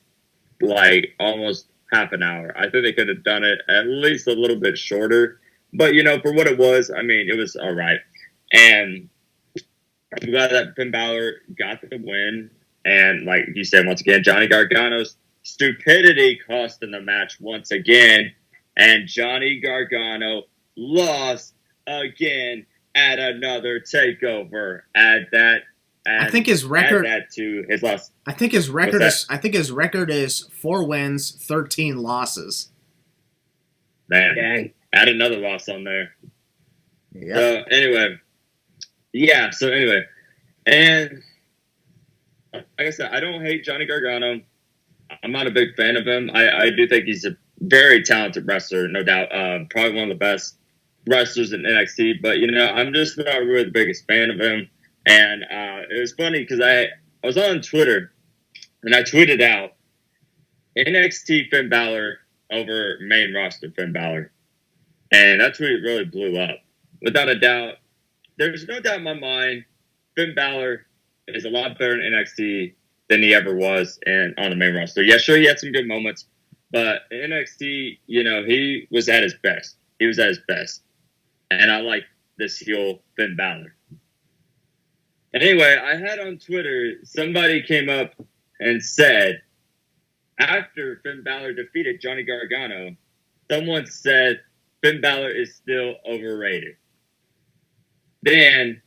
like almost half an hour. I think they could have done it at least a little bit shorter. But, for what it was, it was all right. And I'm glad that Finn Balor got the win. And like you said, once again, Johnny Gargano's stupidity cost in the match once again. And Johnny Gargano lost again at another takeover. Add that. I think his record. Add that to his loss. I think his record is 4 wins, 13 losses. Man, dang. Add another loss on there. Yeah. So anyway, and like I said, I don't hate Johnny Gargano. I'm not a big fan of him. I do think he's a very talented wrestler, no doubt. Probably one of the best wrestlers in NXT. But, I'm just not really the biggest fan of him. And it was funny because I was on Twitter, and I tweeted out NXT Finn Balor over main roster Finn Balor. And that tweet really blew up. Without a doubt, there's no doubt in my mind, Finn Balor is a lot better in NXT than he ever was on the main roster. Yeah, sure, he had some good moments, but in NXT, he was at his best. He was at his best. And I like this heel Finn Balor. Anyway, I had on Twitter, somebody came up and said, after Finn Balor defeated Johnny Gargano, someone said Finn Balor is still overrated. Then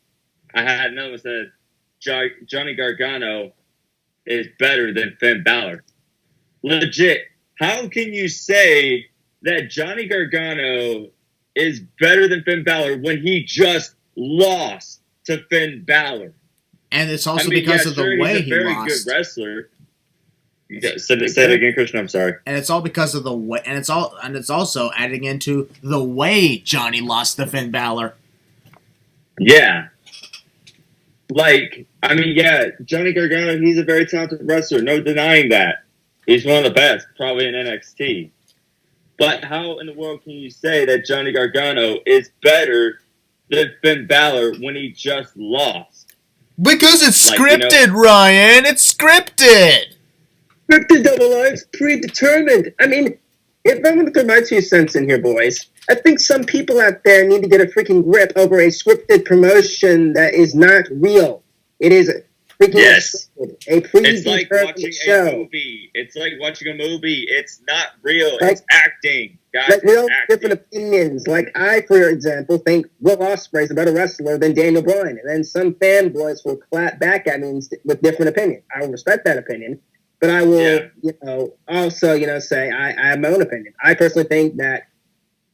I had another one said, Johnny Gargano is better than Finn Balor. Legit, how can you say that Johnny Gargano is better than Finn Balor when he just lost to Finn Balor? And it's also because of the way he lost. He's a very good wrestler. Say that again, Christian. I'm sorry. And it's all because of the way, and it's also adding into the way Johnny lost to Finn Balor. Yeah. Johnny Gargano, he's a very talented wrestler. No denying that. He's one of the best, probably in NXT. But how in the world can you say that Johnny Gargano is better than Finn Balor when he just lost? Because it's scripted, Ryan. It's scripted. Scripted, Double R. It's predetermined. If I'm going to put my 2 cents in here, boys, I think some people out there need to get a freaking grip over a scripted promotion that is not real. It is a predetermined show. A movie. It's like watching a movie. It's not real. It's acting. Guys, different opinions. Like I, for example, think Will Ospreay is a better wrestler than Daniel Bryan. And then some fanboys will clap back at me with different opinions. I will respect that opinion. But I will, also, say I have my own opinion. I personally think that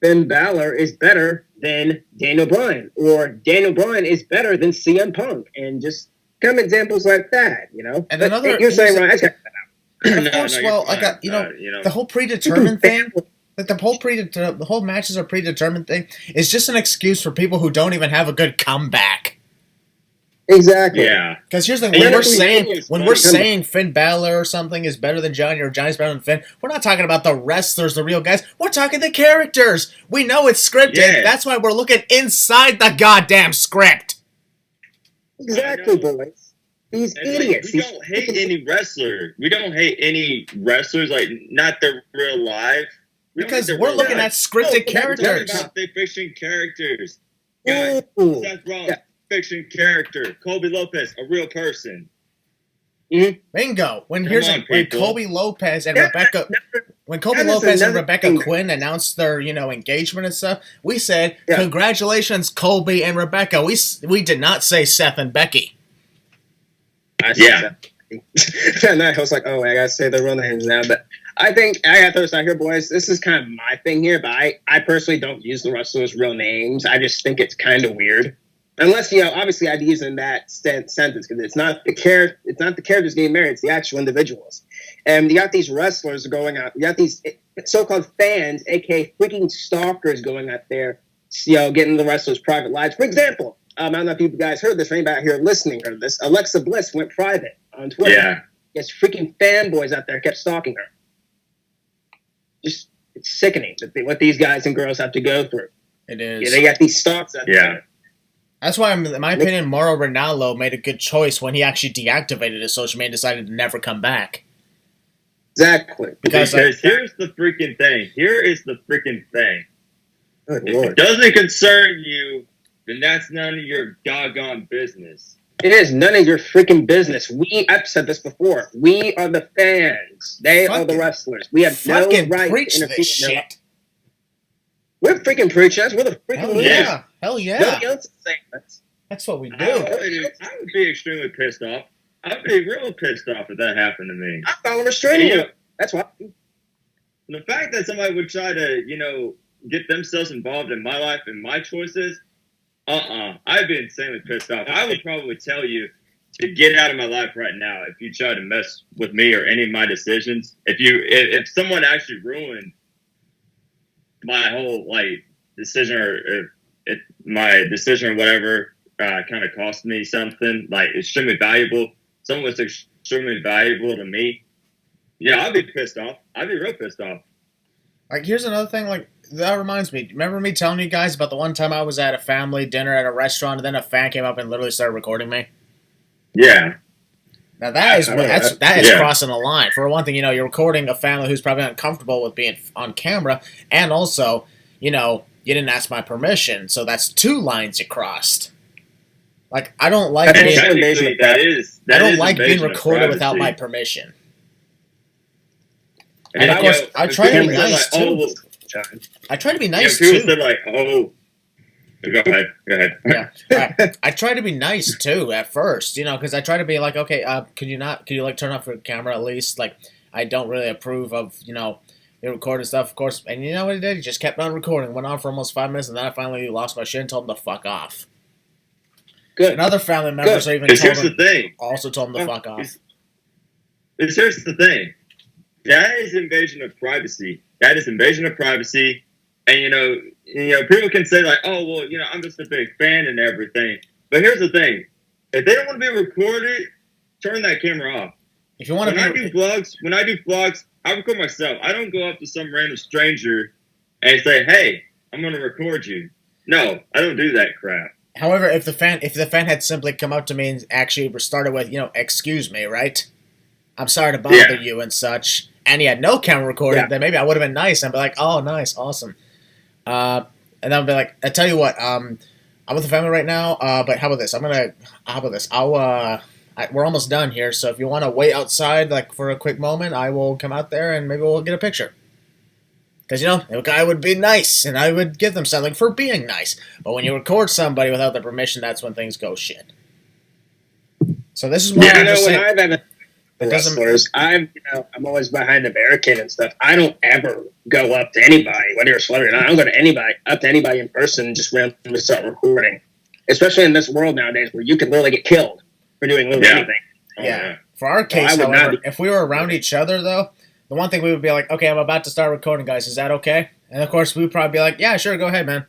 Finn Balor is better than Daniel Bryan, or Daniel Bryan is better than CM Punk, and just kind of examples like that, And but you're saying, Ryan, of course, the whole predetermined thing, like the whole matches are predetermined thing, is just an excuse for people who don't even have a good comeback. Exactly. Yeah. Because here's the thing: when we're saying Finn Balor or something is better than Johnny, or Johnny's better than Finn, we're not talking about the wrestlers, the real guys. We're talking the characters. We know it's scripted. Yeah. That's why we're looking inside the goddamn script. Exactly, boys. These idiots. We don't hate any wrestler. We don't hate any wrestlers, like not their real life. Because we're looking at scripted characters. About the fiction characters. Guys, Seth Rollins, fiction character. Kobe Lopez, a real person. Mm-hmm. Bingo. When Kobe Lopez and Rebecca Quinn announced their, engagement and stuff, we said, congratulations, Kobe and Rebecca. We did not say Seth and Becky. And I was like, oh, I gotta say the real names now. But I think I gotta throw this out here, boys. This is kind of my thing here, but I personally don't use the wrestlers' real names. I just think it's kind of weird. Unless, obviously I'd use in that sentence, because it's not the characters getting married, it's the actual individuals. And you got these wrestlers going out, you got these so-called fans, aka freaking stalkers, going out there, getting the wrestlers' private lives. For example, I don't know if you guys heard this, or anybody out here listening heard this, Alexa Bliss went private on Twitter. Yeah. Yes, freaking fanboys out there kept stalking her. Just, it's sickening what these guys and girls have to go through. It is. Yeah, they got these stalks out there. That's why, in my opinion, Mauro Ranallo made a good choice when he actually deactivated his social media and decided to never come back. Exactly. Because here's the freaking thing. Here is the freaking thing. Good if Lord. It doesn't concern you, then that's none of your doggone business. It is none of your freaking business. I've said this before. We are the fans. They are the wrestlers. We have no right to interfere in their life. We're freaking preachers. We're the freaking leaders. Hell yeah. Nobody else is saying that. That's what we do. I would be extremely pissed off. I'd be real pissed off if that happened to me. I file a restraining order. That's why. The fact that somebody would try to, get themselves involved in my life and my choices, I'd be insanely pissed off. I would probably tell you to get out of my life right now if you try to mess with me or any of my decisions. If someone actually ruined my whole decision, or if my decision or whatever kind of cost me something extremely valuable, someone was extremely valuable to me, I'd be pissed off. I'd be real pissed off. Here's another thing, that reminds me. Remember me telling you guys about the one time I was at a family dinner at a restaurant, and then a fan came up and literally started recording me? Yeah. Now that is crossing the line. For one thing, you're recording a family who's probably uncomfortable with being on camera, and also, you didn't ask my permission, so that's two lines you crossed. I don't like being recorded without my permission. And of course, I try to be nice too. I try to be nice too. People said go ahead. Yeah, I try to be nice too at first, because I try to be okay. Could you turn off your camera at least? I don't really approve of the recorded stuff, of course. And you know what he did? He just kept on recording. Went on for almost 5 minutes, and then I finally lost my shit and told him to fuck off. Good. And other family members also told him to fuck off. Here's the thing. That is invasion of privacy. And people can say I'm just a big fan and everything. But here's the thing: if they don't want to be recorded, turn that camera off. If you want when I do vlogs, I record myself. I don't go up to some random stranger and say, "Hey, I'm going to record you." No, I don't do that crap. However, if the fan had simply come up to me and actually started with, excuse me, right? I'm sorry to bother you and such, and he had no camera recording, then maybe I would have been nice and be like, oh, nice, awesome. And then I'd be like, I tell you what, I'm with the family right now, but how about this? We're almost done here, so if you want to wait outside for a quick moment, I will come out there and maybe we'll get a picture. Because, the guy would be nice, and I would give them something for being nice. But when you record somebody without their permission, that's when things go shit. So this is why I'm just saying... wrestlers. I'm always behind the barricade and stuff. I don't ever go up to anybody, whether you're a celebrity or not. I don't go to anybody in person and just randomly start recording. Especially in this world nowadays where you can literally get killed for doing literally anything. Yeah. For our case, however, if we were around each other, though, the one thing we would be like, okay, I'm about to start recording, guys. Is that okay? And, of course, we would probably be like, yeah, sure, go ahead, man.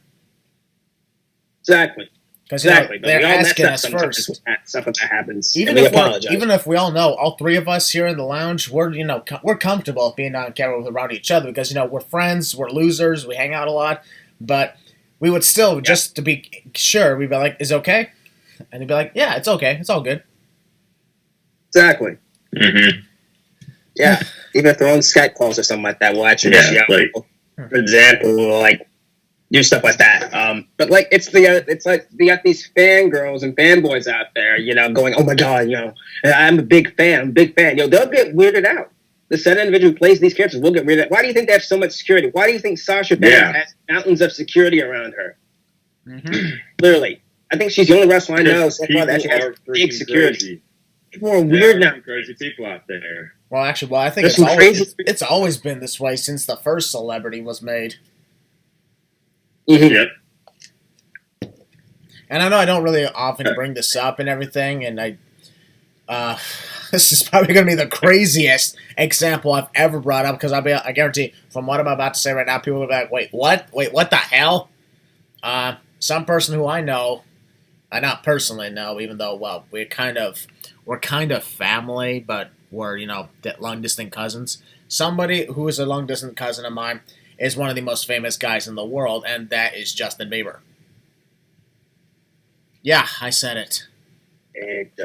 Exactly. Because they're asking us first. Stuff like that happens. Even if we all know, all three of us here in the lounge, we're comfortable being on camera around each other because we're friends, we're losers, we hang out a lot. But we would still, just to be sure, we'd be like, "Is it okay?" And he'd be like, "Yeah, it's okay. It's all good." Exactly. Mm-hmm. Yeah. Even if they're on Skype calls or something like that, we'll actually people. For example, we'll do stuff like that. But it's like you got these fangirls and fanboys out there, going, "Oh my god, I'm a big fan. They'll get weirded out. The set individual who plays these characters will get weirded out. Why do you think they have so much security? Why do you think Sasha Banks has mountains of security around her? Mm-hmm. Clearly, I think she's the only wrestler I know so far that actually has big security. Crazy. People are weird now. Crazy people out there. Well, actually, I think it's always been this way since the first celebrity was made. Mm-hmm. Yep. And I know I don't really often bring this up and everything, and this is probably going to be the craziest example I've ever brought up because I guarantee from what I'm about to say right now, people will be like, "Wait, what? Wait, what the hell?" Some person who I know, I not personally know, even though we're kind of family, but we're long distant cousins. Somebody who is a long distant cousin of mine is one of the most famous guys in the world, and that is Justin Bieber. Yeah, I said it.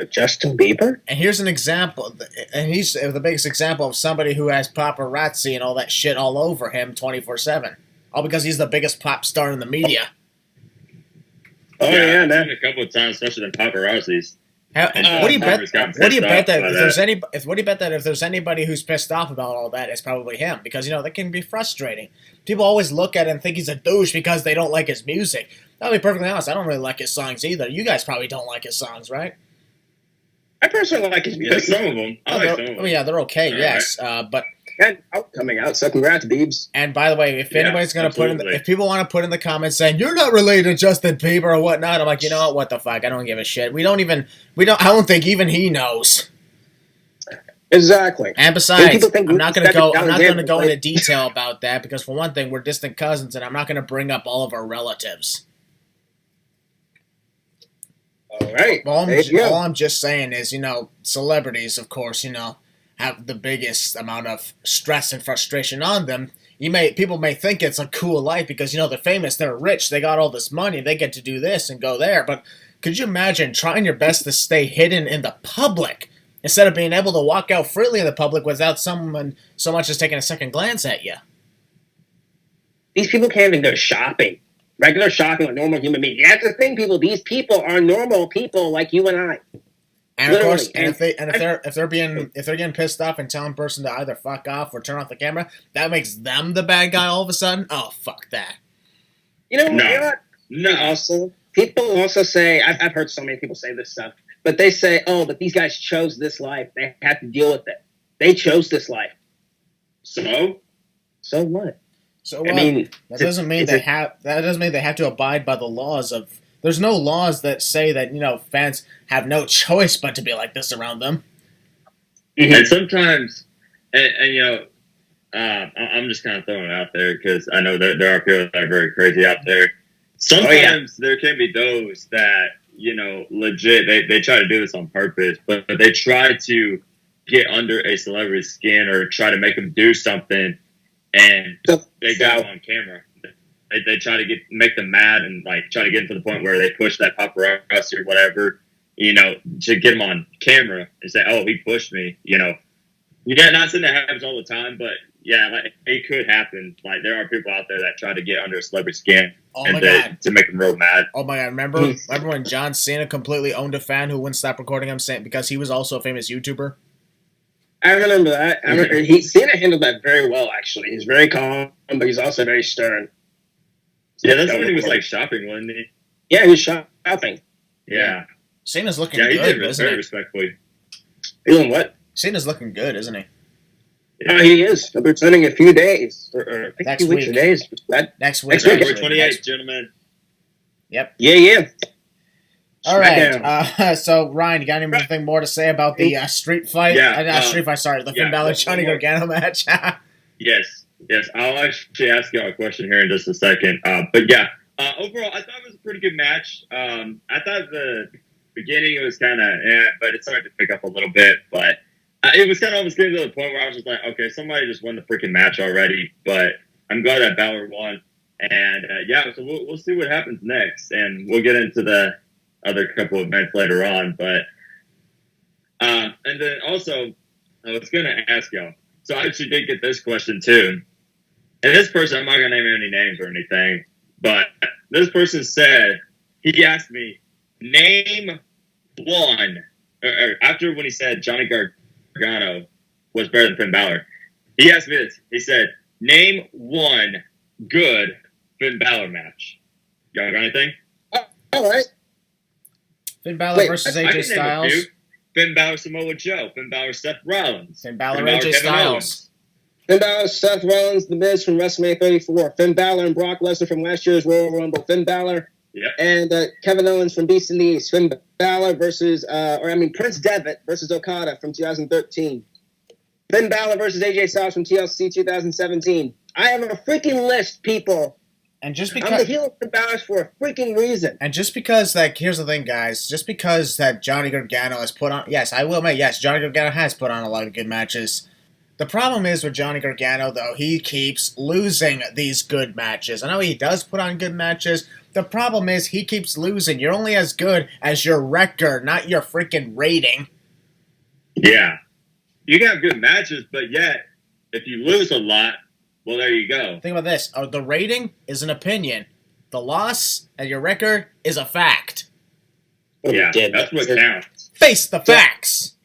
Justin Bieber? And here's an example, and he's the biggest example of somebody who has paparazzi and all that shit all over him 24/7. All because he's the biggest pop star in the media. Oh yeah, man. A couple of times, especially the paparazzis. What do you bet that if there's anybody who's pissed off about all that, it's probably him because that can be frustrating. People always look at it and think he's a douche because they don't like his music. I'll be perfectly honest, I don't really like his songs either. You guys probably don't like his songs, right? I personally like his music. Yeah, some of them. I like some of them. Oh yeah, they're okay, yes. But coming out, so congrats, Biebs. And by the way, if anybody's gonna if people want to put in the comments saying you're not related to Justin Bieber or whatnot, I'm like, what the fuck? I don't give a shit. I don't think even he knows. Exactly. And besides, I'm not gonna go into detail about that because for one thing, we're distant cousins, and I'm not gonna bring up all of our relatives. All right. All I'm just saying is, celebrities, of course, have the biggest amount of stress and frustration on them. People may think it's a cool life because, they're famous, they're rich, they got all this money, they get to do this and go there. But could you imagine trying your best to stay hidden in the public instead of being able to walk out freely in the public without someone so much as taking a second glance at you? These people can't even go shopping. Regular shopping with normal human beings. That's the thing, people. These people are normal people like you and I. And of course, if they're getting pissed off and telling a person to either fuck off or turn off the camera, that makes them the bad guy all of a sudden. Oh, fuck that. No. Also, people also say I've heard so many people say this stuff, but they say, "Oh, but these guys chose this life. They have to deal with it. They chose this life." So what? So that doesn't mean they have to abide by the laws of. There's no laws that say that fans have no choice but to be like this around them. Mm-hmm. And sometimes, I'm just kind of throwing it out there because I know that there are people that are very crazy out there. Sometimes there can be those that legit they try to do this on purpose, but they try to get under a celebrity's skin or try to make them do something. And they go on camera. They try to make them mad and try to get to the point where they push that paparazzi or whatever, to get them on camera and say, "Oh, he pushed me." You're not saying that happens all the time, but yeah, it could happen. There are people out there that try to get under a celebrity skin to make them real mad. Oh my god! Remember when John Cena completely owned a fan who wouldn't stop recording him because he was also a famous YouTuber? I remember that. Cena handled that very well, actually. He's very calm, but he's also very stern. Yeah, that's when he was shopping, wasn't he? Yeah, he was shopping. Yeah. Cena's looking good, he did isn't very it? respectfully. Doing what? Cena's looking good, isn't he? Yeah, he is. He'll be returning in a few days. Or I think Next 2 weeks or week. days. Next week. February 28th, gentlemen. Yep. Yeah. All right. So, Ryan, you got anything more to say about the street fight? Street fight, sorry. The Finn Balor Johnny Gargano match? Yes. I'll actually ask you a question here in just a second. But yeah, overall, I thought it was a pretty good match. I thought the beginning it was kind of, but it started to pick up a little bit. But it was kind of almost getting to the point where I was just like, okay, somebody just won the freaking match already. But I'm glad that Balor won. And so we'll see what happens next. And we'll get into the other couple of events later on. But, and then also, I was going to ask y'all. So I actually did get this question too. And this person, I'm not going to name any names or anything, but this person said, he asked me, name one, or after when he said Johnny Gargano was better than Finn Balor, he asked me this. He said, name one good Finn Balor match. Y'all got anything? All right. Finn Balor versus AJ Styles. Finn Balor Samoa Joe. Finn Balor Seth Rollins. Finn Balor AJ Styles. Finn Balor, Seth Rollins, The Miz from WrestleMania 34. Finn Balor and Brock Lesnar from last year's Royal Rumble. Finn Balor and Kevin Owens from Beast in the East. Finn Balor versus, Prince Devitt versus Okada from 2013. Finn Balor versus AJ Styles from TLC 2017. I have a freaking list, people. And just because I'm the heel of Finn Balor for a freaking reason. And just because, here's the thing, guys. Just because that Johnny Gargano has put on, yes, I will admit, yes, Johnny Gargano has put on a lot of good matches. The problem is with Johnny Gargano, though, he keeps losing these good matches. I know he does put on good matches. The problem is he keeps losing. You're only as good as your record, not your freaking rating. Yeah. You can have good matches, but yet, if you lose a lot, well, there you go. Think about this. The rating is an opinion. The loss and your record is a fact. Yeah, that's what counts. Face the facts.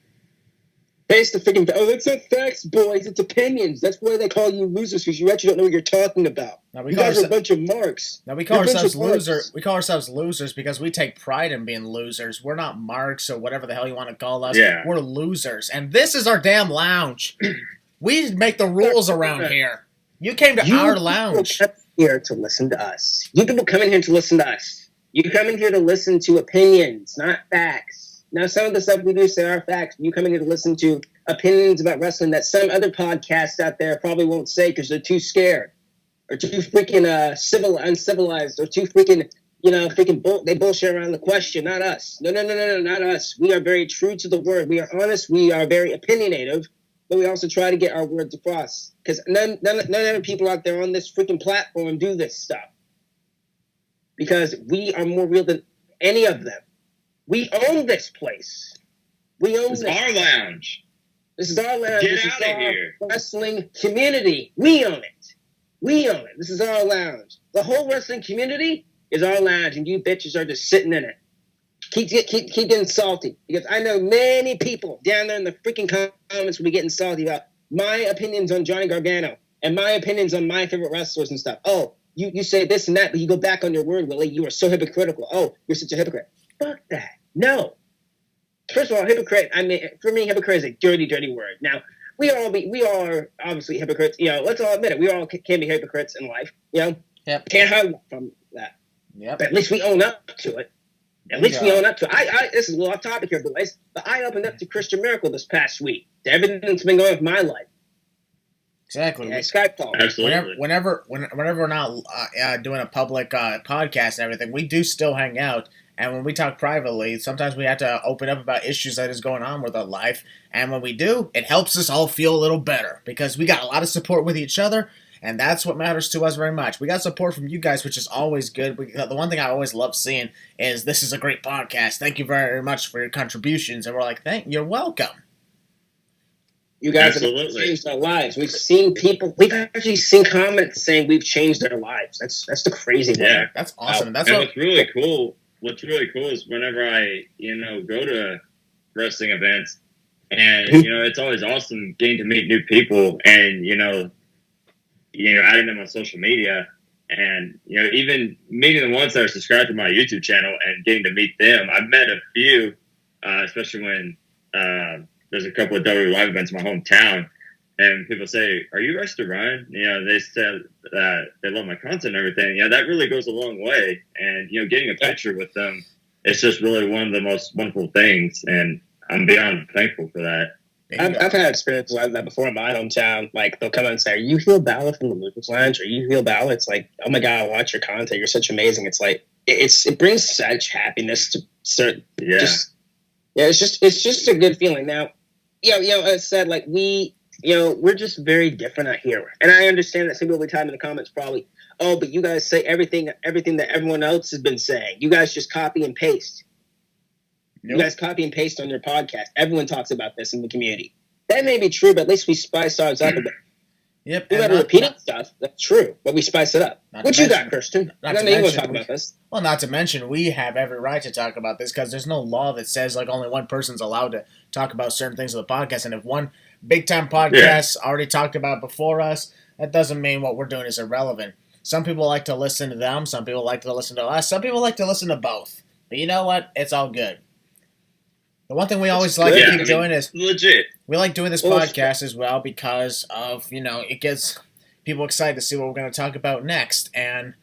Face the freaking... Oh, it's not facts, boys. It's opinions. That's why they call you losers, because you actually don't know what you're talking about. You guys are a bunch of marks. Now, we call ourselves losers. We call ourselves losers because we take pride in being losers. We're not marks or whatever the hell you want to call us. Yeah. We're losers. And this is our damn lounge. We make the rules around here. You came to our lounge. You come here to listen to us. You people come in here to listen to us. You come in here to listen to opinions, not facts. Now, some of the stuff we do say are facts. You come in here to listen to opinions about wrestling that some other podcasts out there probably won't say because they're too scared or too freaking uncivilized or too freaking, they bullshit around the question. Not us. No, not us. We are very true to the word. We are honest. We are very opinionative. But we also try to get our words across. Because none of people out there on this freaking platform do this stuff. Because we are more real than any of them. We own this place. We own this. This is our lounge. This is our lounge. Get out of here. Wrestling community. We own it. We own it. This is our lounge. The whole wrestling community is our lounge, and you bitches are just sitting in it. Keep getting salty, because I know many people down there in the freaking comments will be getting salty about my opinions on Johnny Gargano and my opinions on my favorite wrestlers and stuff. Oh, you say this and that, but you go back on your word, Willie. You are so hypocritical. Oh, you're such a hypocrite. Fuck that. No. First of all, hypocrite. I mean, for me, hypocrite is a dirty, dirty word. Now, we are obviously hypocrites. Let's all admit it. We all can be hypocrites in life. Yep. Can't hide from that. Yep. But at least we own up to it. At least we own up to it. This is a little off topic here, boys, but I opened up to Christian Miracle this past week. To everything that's been going on with my life. Exactly. Yeah, Skype call. Absolutely. Whenever we're not doing a public podcast and everything, we do still hang out. And when we talk privately, sometimes we have to open up about issues that is going on with our life. And when we do, it helps us all feel a little better because we got a lot of support with each other. And that's what matters to us very much. We got support from you guys, which is always good. The one thing I always love seeing is this is a great podcast. Thank you very much for your contributions. And we're like, you're welcome. You guys have changed our lives. We've actually seen comments saying we've changed their lives. That's the crazy thing. Yeah, that's awesome. What's really cool. What's really cool is whenever I, go to wrestling events, and it's always awesome getting to meet new people, and adding them on social media, and even meeting the ones that are subscribed to my YouTube channel and getting to meet them. I've met a few, especially when the there's a couple of WWE live events in my hometown, and people say, "Are you Rush to Ryan?" They said that they love my content and everything. That really goes a long way. And getting a picture with them, it's just really one of the most wonderful things, and I'm beyond thankful for that. I've had experiences like that before in my hometown. Like, they'll come and say, "Are you Heel Balor from the Lucas Lounge? Are you Heel Balor?" It's like, "Oh my God, I watch your content. You're such amazing." It's like, it brings such happiness to certain. Yeah. It's just a good feeling. Now, as said, like, we're just very different out here. And I understand that some people will be typing in the comments probably, "Oh, but you guys say everything that everyone else has been saying. You guys just copy and paste." Nope. You guys copy and paste on your podcast. Everyone talks about this in the community. That may be true, but at least we spice ours up a bit. Yep. We got repeating stuff. That's true, but we spice it up. What you got, Christian? I know you want to talk about this. Well, not to mention, we have every right to talk about this because there's no law that says like only one person's allowed to talk about certain things on the podcast. And if one big-time podcast already talked about it before us, that doesn't mean what we're doing is irrelevant. Some people like to listen to them. Some people like to listen to us. Some people like to listen to both. But you know what? It's all good. The one thing we always like to keep doing is legit. We like doing this podcast as well because of, it gets people excited to see what we're going to talk about next. And,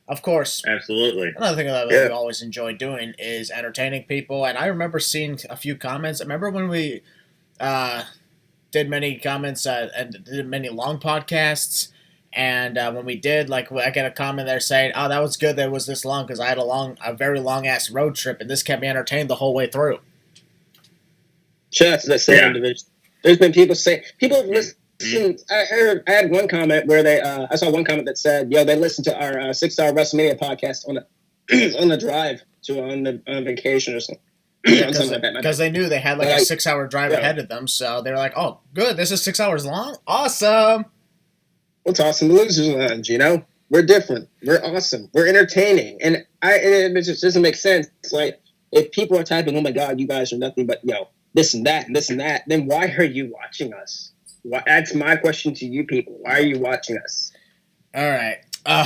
of course, absolutely. Another thing that we always enjoy doing is entertaining people. And I remember seeing a few comments. I remember when we did many comments and did many long podcasts. And when we did, I get a comment there saying, "Oh, that was good that it was this long because I had a very long-ass road trip, and this kept me entertained the whole way through." Shout out to that same individual. There's been people listen. I had one comment where I saw one comment that said, "Yo, they listened to our 6-hour WrestleMania podcast on the drive on vacation or something." Because they knew they had a 6-hour drive ahead of them, so they were like, "Oh, good, this is 6 hours long, awesome." We'll toss in the Losers Lounge. We're different, we're awesome, we're entertaining, and it just doesn't make sense. It's like if people are typing, "Oh my God, you guys are nothing but this and that and this and that," then why are you watching us? That's my question to you people. Why are you watching us? All right. I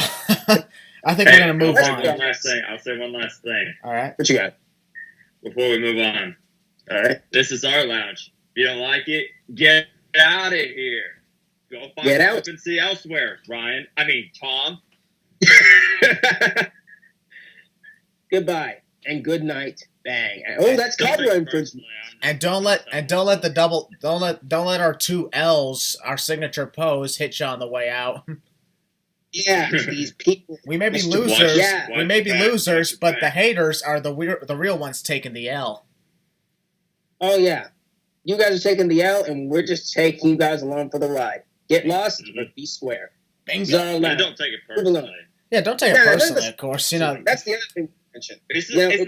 think we're going to move on. I'll say one last thing. All right. What you got? Before we move on. All right. This is our lounge. If you don't like it, get out of here. Go find occupancy elsewhere, Ryan. Tom. Goodbye and good night. Bang. Oh, that's copyright infringement. And don't let our 2 L's, our signature pose, hit you on the way out. Yeah, these people. We may be losers. We may be losers, but the haters are the real ones taking the L. Oh yeah, you guys are taking the L, and we're just taking you guys along for the ride. Get lost, but be square. Bingo. Don't take it personally. Yeah, don't take it personally. Of course, that's the other thing. It's nothing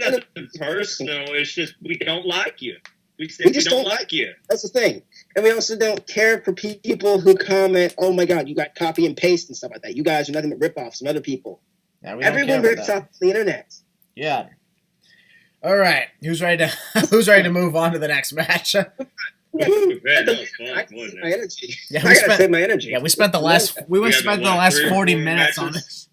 personal. It's just we don't like you. We just don't like you. That's the thing. And we also don't care for people who comment, "Oh my God, you got copy and paste and stuff like that. You guys are nothing but rip-offs from other people." Yeah, everyone rips off the internet. Yeah. All right. Who's ready to move on to the next match? I gotta save my energy. Yeah, we spent the last 40 minutes on this.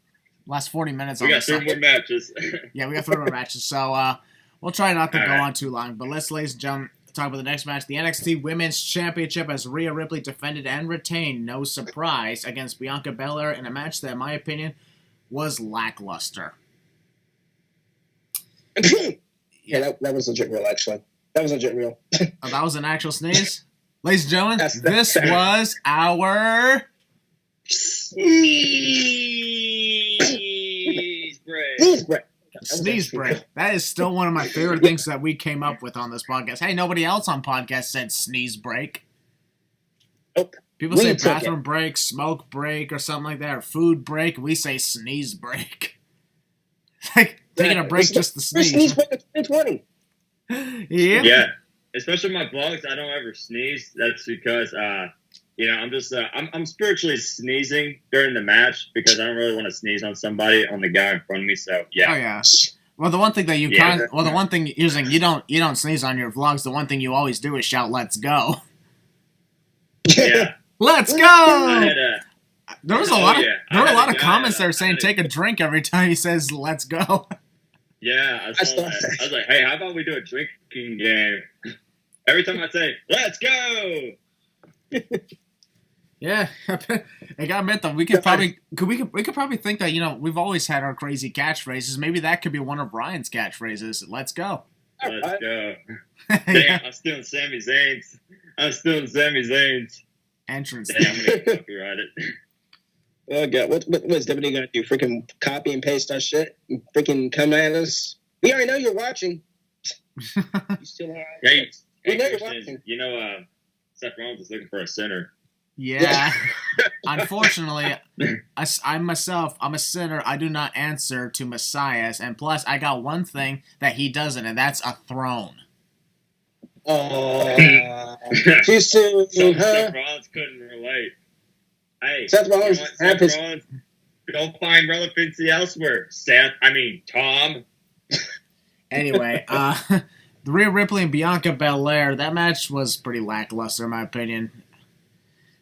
Last 40 minutes on this. We got 3 more matches. Yeah, we got 3 more matches. So we'll try not to go on too long. But let's, ladies and gentlemen, talk about the next match. The NXT Women's Championship as Rhea Ripley defended and retained, no surprise, against Bianca Belair in a match that, in my opinion, was lackluster. Yeah, that was legit real, actually. That was legit real. Oh, that was an actual sneeze? Ladies and gentlemen, this was our... Sneeze break. That is still one of my favorite things that we came up with on this podcast. Hey, nobody else on podcast said sneeze break. Nope. People say bathroom break, smoke break, or something like that, or food break. We say sneeze break. Like taking a break just to sneeze. Sneeze break of 2020. Yeah. Yeah. Especially my vlogs, I don't ever sneeze. That's because I'm just I'm spiritually sneezing during the match because I don't really want to sneeze on somebody, on the guy in front of me. So yeah. Oh yeah. Well, the one thing that you the one thing you don't sneeze on your vlogs. The one thing you always do is shout "Let's go." Yeah. Let's go. There was a lot of comments there saying take a drink every time he says "Let's go." Yeah, I saw that. I was like, hey, how about we do a drinking game? Every time I say, let's go! Yeah, I gotta admit though, we could probably think that we've always had our crazy catchphrases. Maybe that could be one of Ryan's catchphrases. Let's go. Let's go. Yeah. Damn, I'm still in Sami Zayn's. Entrance. Damn, I'm gonna copyright it. Oh god, what's WWE gonna do? Freaking copy and paste our shit? And freaking come at us? We already know you're watching. You still are. Hey, We know you're Christian, watching. Seth Rollins is looking for a center. Yeah. Unfortunately, I'm a sinner. I do not answer to messiahs, and plus, I got one thing that he doesn't, and that's a throne. Oh, too soon, huh? Seth Rollins couldn't relate. Hey, Seth Rollins, Rollins, go find relevancy elsewhere. Tom. Anyway, Rhea Ripley and Bianca Belair, that match was pretty lackluster, in my opinion.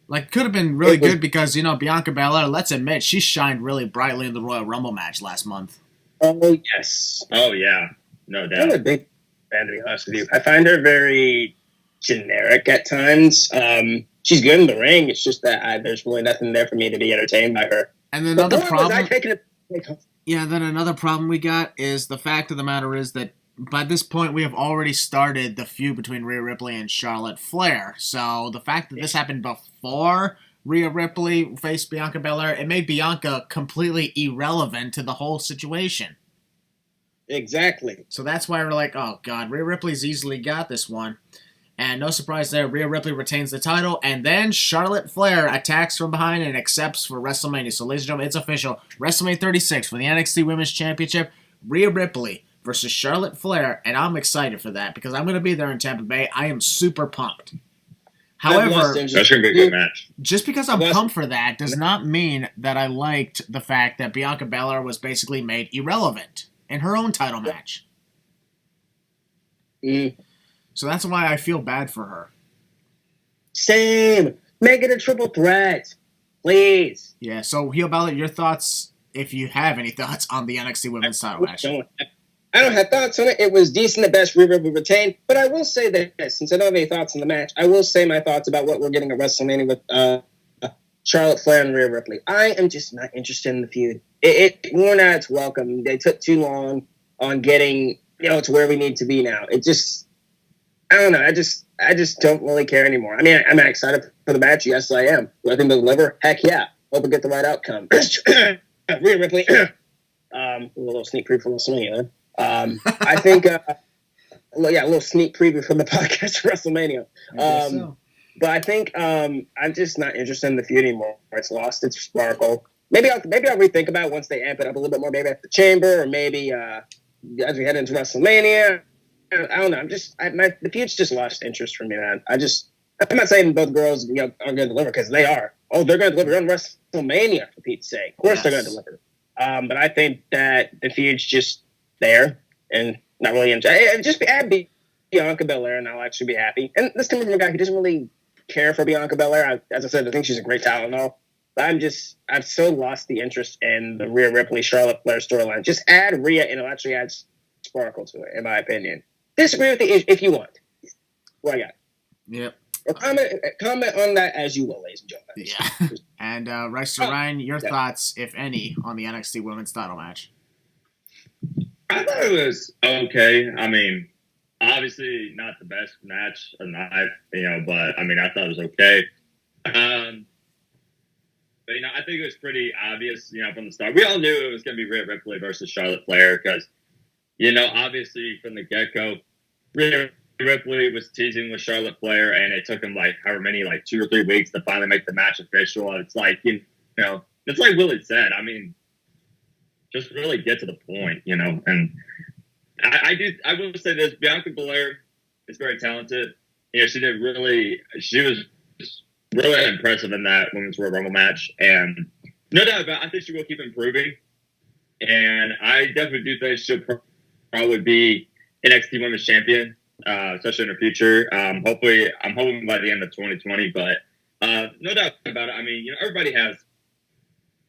Like, could have been really good because, Bianca Belair, let's admit, she shined really brightly in the Royal Rumble match last month. Oh, yes. Oh, yeah. No doubt. I'm a big fan, to be honest with you. I find her very generic at times. She's good in the ring. It's just that there's really nothing there for me to be entertained by her. And then another problem we got is the fact of the matter is that by this point, we have already started the feud between Rhea Ripley and Charlotte Flair. So the fact that this happened before Rhea Ripley faced Bianca Belair, it made Bianca completely irrelevant to the whole situation. Exactly. So that's why we're like, oh god, Rhea Ripley's easily got this one. And no surprise there, Rhea Ripley retains the title, and then Charlotte Flair attacks from behind and accepts for WrestleMania. So ladies and gentlemen, it's official. WrestleMania 36 for the NXT Women's Championship. Rhea Ripley versus Charlotte Flair, and I'm excited for that because I'm going to be there in Tampa Bay. I am super pumped. However, that's going to be a good match. Just because I'm pumped for that does not mean that I liked the fact that Bianca Belair was basically made irrelevant in her own title match. So that's why I feel bad for her. Same. Make it a triple threat. Please. Yeah, so Heel Ballot, your thoughts, if you have any thoughts on the NXT Women's title match. I don't have thoughts on it. It was decent at best. Rhea Ripley retained. But I will say that, since I don't have any thoughts on the match, I will say my thoughts about what we're getting at WrestleMania with Charlotte Flair and Rhea Ripley. I am just not interested in the feud. It worn out its welcome. They took too long on getting to where we need to be now. It just, I don't know. I just don't really care anymore. I mean, I'm excited for the match. Yes, I am. Do I think they'll deliver? Heck yeah. Hope we get the right outcome. Rhea Ripley. A little sneak preview for WrestleMania then. I think, a little sneak preview from the podcast for WrestleMania. But I think I'm just not interested in the feud anymore. It's lost its sparkle. Maybe I'll rethink about it once they amp it up a little bit more. Maybe at the Chamber, or maybe as we head into WrestleMania. I don't know. The feud's just lost interest for me, man. I'm not saying both girls are going to deliver, because they are. Oh, they're going to deliver on WrestleMania, for Pete's sake. Of course they're going to deliver. But I think that the feud's just there and not really interested. Just add Bianca Belair and I'll actually be happy. And this coming from a guy who doesn't really care for Bianca Belair. As I said, I think she's a great talent and all. But I've so lost the interest in the Rhea Ripley Charlotte Flair storyline. Just add Rhea and it'll actually add sparkle to it, in my opinion. Disagree with it if you want. What I got? Yep. Or comment on that as you will, ladies and gentlemen. Yeah. And Ryan, your thoughts, if any, on the NXT Women's title match? I thought it was okay. I mean, obviously not the best match of the night, but I mean, I thought it was okay. But I think it was pretty obvious, from the start. We all knew it was going to be Rhea Ripley versus Charlotte Flair because, obviously from the get-go, Rhea Ripley was teasing with Charlotte Flair, and it took him however many, 2 or 3 weeks to finally make the match official. And it's it's like Willie said. I mean, just really get to the point, And I will say this: Bianca Belair is very talented. She was really impressive in that Women's Royal Rumble match, and no doubt about it, I think she will keep improving. And I definitely do think she'll probably be NXT Women's Champion, especially in the future. I'm hoping by the end of 2020, but no doubt about it. I mean, everybody has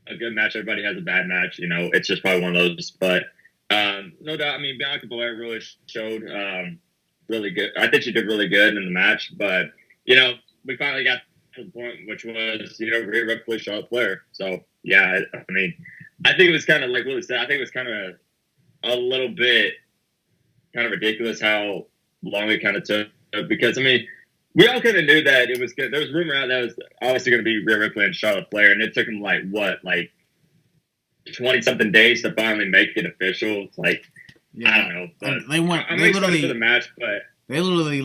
a good match, everybody has a bad match. It's just probably one of those. But no doubt, I mean, Bianca Belair really showed really good. I think she did really good in the match, but you know, we finally got to the point, which was Rhea Ripley, Charlotte Flair. So yeah, I mean, I think it was kind of like Willie said. I think it was kind of a little bit kind of ridiculous how long it kind of took, because I mean, we all kind of knew that it was good. There was rumor out that it was obviously going to be Rhea Ripley and Charlotte Flair, and it took them like 20-something days to finally make it official. Like, I don't know. But I'm excited for the match, but they literally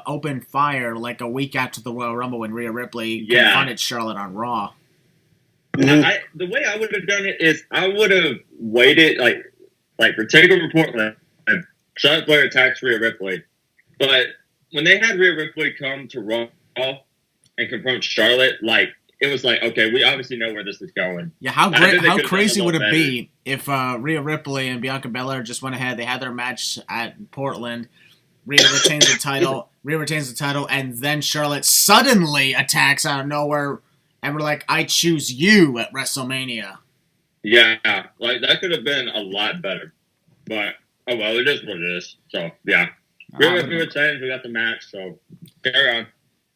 opened fire like a week after the Royal Rumble when Rhea Ripley confronted Charlotte on Raw. The way I would have done it is I would have waited like for TakeOver Portland, and Charlotte Flair attacks Rhea Ripley, but when they had Rhea Ripley come to Raw and confront Charlotte, like, it was like, okay, we obviously know where this is going. Yeah, how crazy would it be if Rhea Ripley and Bianca Belair just went ahead, they had their match at Portland, Rhea retains the title, and then Charlotte suddenly attacks out of nowhere, and we're like, I choose you at WrestleMania. Yeah, like, that could have been a lot better. But, oh well, it is what it is. So, yeah. Rhea Ripley retains, we got the match, so carry on.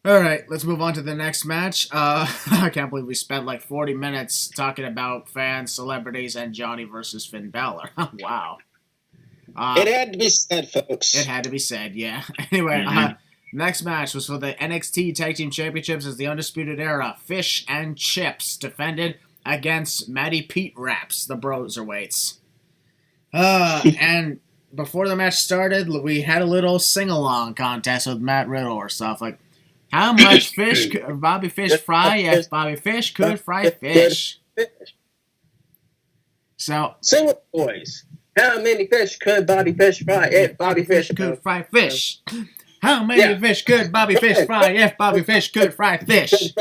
All right, let's move on to the next match. I can't believe we spent like 40 minutes talking about fans, celebrities, and Johnny versus Finn Balor. Wow. It had to be said, folks. It had to be said, yeah. Anyway, next match was for the NXT Tag Team Championships as the Undisputed Era. Fish and Chips defended against Matty Pete Raps, the Broserweights. And before the match started, we had a little sing-along contest with Matt Riddle or stuff like, how much fish could Bobby Fish fry if Bobby Fish could fry fish? So, sing with boys. How many fish could Bobby Fish fry if Bobby Fish could fry fish? How many fish could Bobby Fish fry if Bobby Fish could fry fish?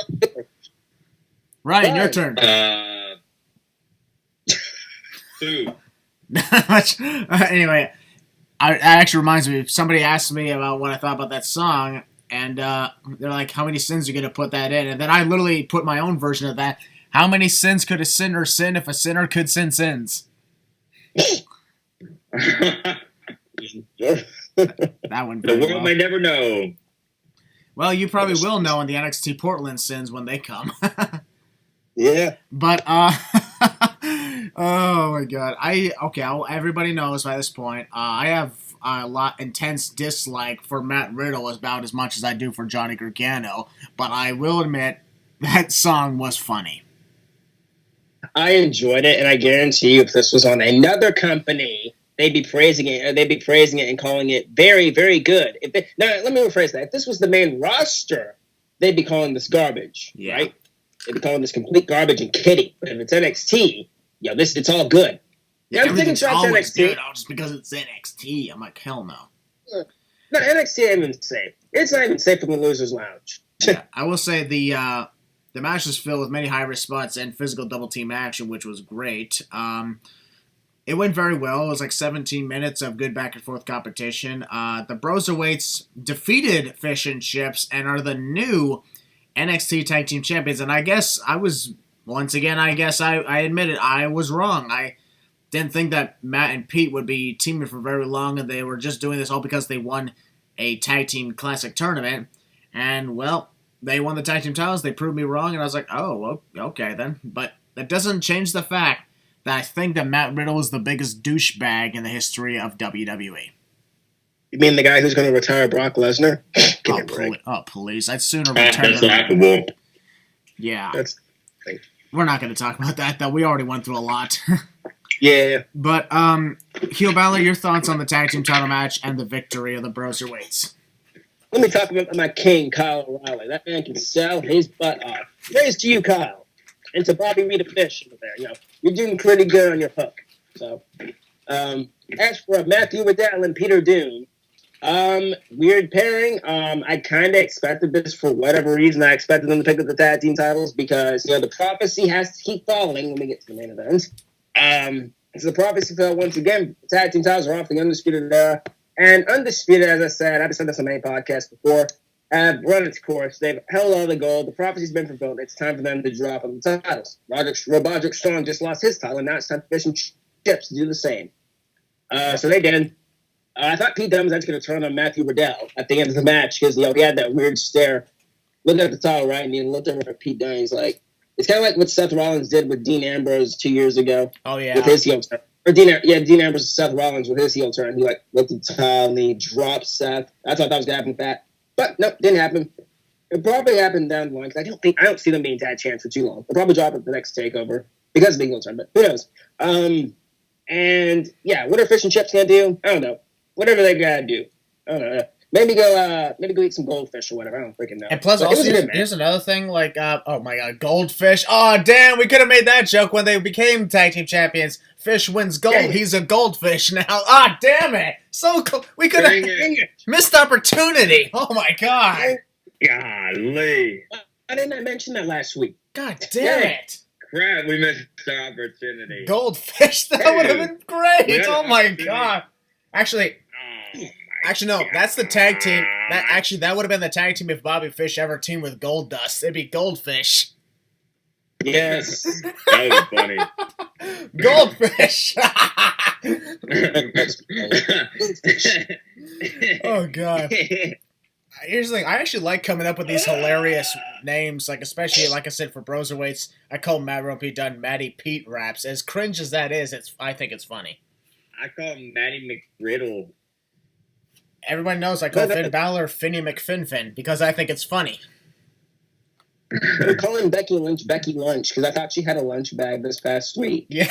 Ryan, your turn. 2. Anyway, it actually reminds me, somebody asked me about what I thought about that song, and they're like, how many sins are you going to put that in? And then I literally put my own version of that. How many sins could a sinner sin if a sinner could sin sins? That one. The world may never know. Well, you probably will know in the NXT Portland sins when they come. Yeah. But, oh my god. Everybody knows by this point, I have a intense dislike for Matt Riddle about as much as I do for Johnny Gargano, but I will admit that song was funny. I enjoyed it, and I guarantee you if this was on another company, they'd be praising it and calling it very, very good. Now, let me rephrase that. If this was the main roster, they'd be calling this garbage, right? They'd be calling this complete garbage and kidding. But if it's NXT, it's all good. Yeah, I'm taking shots at NXT. Good, just because it's NXT. I'm like, hell no. No, NXT ain't even safe. It's not even safe from the Losers Lounge. Yeah, I will say the match was filled with many high-risk spots and physical double-team action, which was great. It went very well. It was like 17 minutes of good back-and-forth competition. The Broserweights defeated Fish and Chips and are the new NXT Tag Team Champions. And I guess I admit it, I was wrong. I didn't think that Matt and Pete would be teaming for very long, and they were just doing this all because they won a Tag Team Classic tournament. And, well, they won the Tag Team titles. They proved me wrong, and I was like, oh, okay then. But that doesn't change the fact that I think that Matt Riddle is the biggest douchebag in the history of WWE. You mean the guy who's going to retire Brock Lesnar? Please. I'd sooner retire him. Yeah. We're not going to talk about that, though. We already went through a lot. Yeah. But, Heel Balor, your thoughts on the tag team title match and the victory of the Broserweights? Let me talk about my king, Kyle O'Reilly. That man can sell his butt off. Praise to you, Kyle. And to Bobby Rita Fish over there. You're doing pretty good on your hook. So, as for Matthew Riddle and Peter Doom, weird pairing. I kind of expected this for whatever reason. I expected them to pick up the tag team titles because, the prophecy has to keep falling when we get to the main event. So the prophecy fell once again. The tag team titles are off the Undisputed Era. And Undisputed, as I said, I've said this on many podcasts before, have run its course. They've held all the gold. The prophecy's been fulfilled. It's time for them to drop them the titles. Roderick Strong just lost his title, and now it's time for Fish and Chips to do the same. So they did. I thought Pete Dunne was actually going to turn on Matthew Riddell at the end of the match because, he had that weird stare looking at the title, right? And he looked over at Pete Dunne. He's like, it's kind of like what Seth Rollins did with Dean Ambrose 2 years ago. Oh, yeah. With his heel turn. Or Dean Ambrose and Seth Rollins with his heel turn. He, looked at the title and he dropped Seth. I thought that was going to happen with that. But, nope, didn't happen. It probably happened down the line because I don't see them being tag champs for too long. They'll probably drop it the next takeover because of the heel turn, but who knows? And yeah, what are Fish and Chips gonna do? I don't know. Whatever they gotta do. I don't know. Maybe go eat some goldfish or whatever. I don't freaking know. And plus, also, here's another thing. Oh my god, goldfish. Oh damn, we could have made that joke when they became tag team champions. Fish wins gold. Dang. He's a goldfish now. Ah, damn it. So cool. We could have missed opportunity. Oh my god. Golly. I did not mention that last week. God damn it. Crap, we missed the opportunity. Goldfish, that would have been great. Oh my god. Actually, no, that's the tag team. That would have been the tag team if Bobby Fish ever teamed with Goldust. It'd be Goldfish. Yes. That was funny. Goldfish. Oh god. Here's the thing. I actually like coming up with these hilarious names, especially, like I said, for Broserweights. I call Matt Riddle Pete Dunne Matty Pete Raps. As cringe as that is, I think it's funny. I call him Matty McRiddle. Everybody knows I call Finn Balor Finny McFinfin because I think it's funny. We're calling Becky Lynch because I thought she had a lunch bag this past week. Yeah.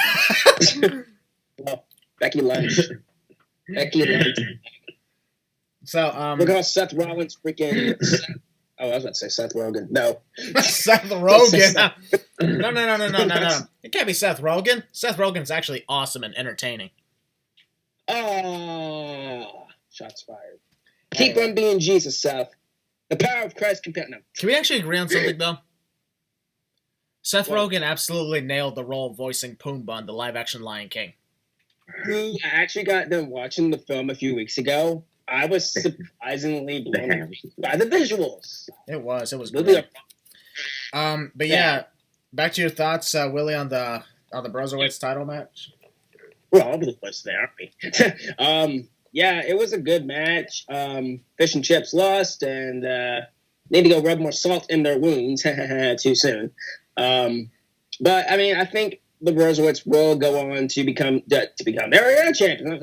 Well, Becky Lynch. Becky Lynch. So, look how Seth Rollins freaking. I was about to say Seth Rogen. No. Seth Rogen. No. It can't be Seth Rogen. Seth Rogen's actually awesome and entertaining. Oh, shots fired. Keep on being Jesus, Seth. The power of Christ can no. Can we actually agree on something, though? Seth Rogen absolutely nailed the role of voicing Pumbaa in the live-action Lion King. I actually got done watching the film a few weeks ago. I was surprisingly blown away by the visuals. It was great. But yeah, back to your thoughts, Willie, on the Broserweights title match. We're all over the place there, aren't we? Yeah, it was a good match. Fish and Chips lost, and need to go rub more salt in their wounds. Too soon. But I mean, I think the Broserweights will go on to become they're champions.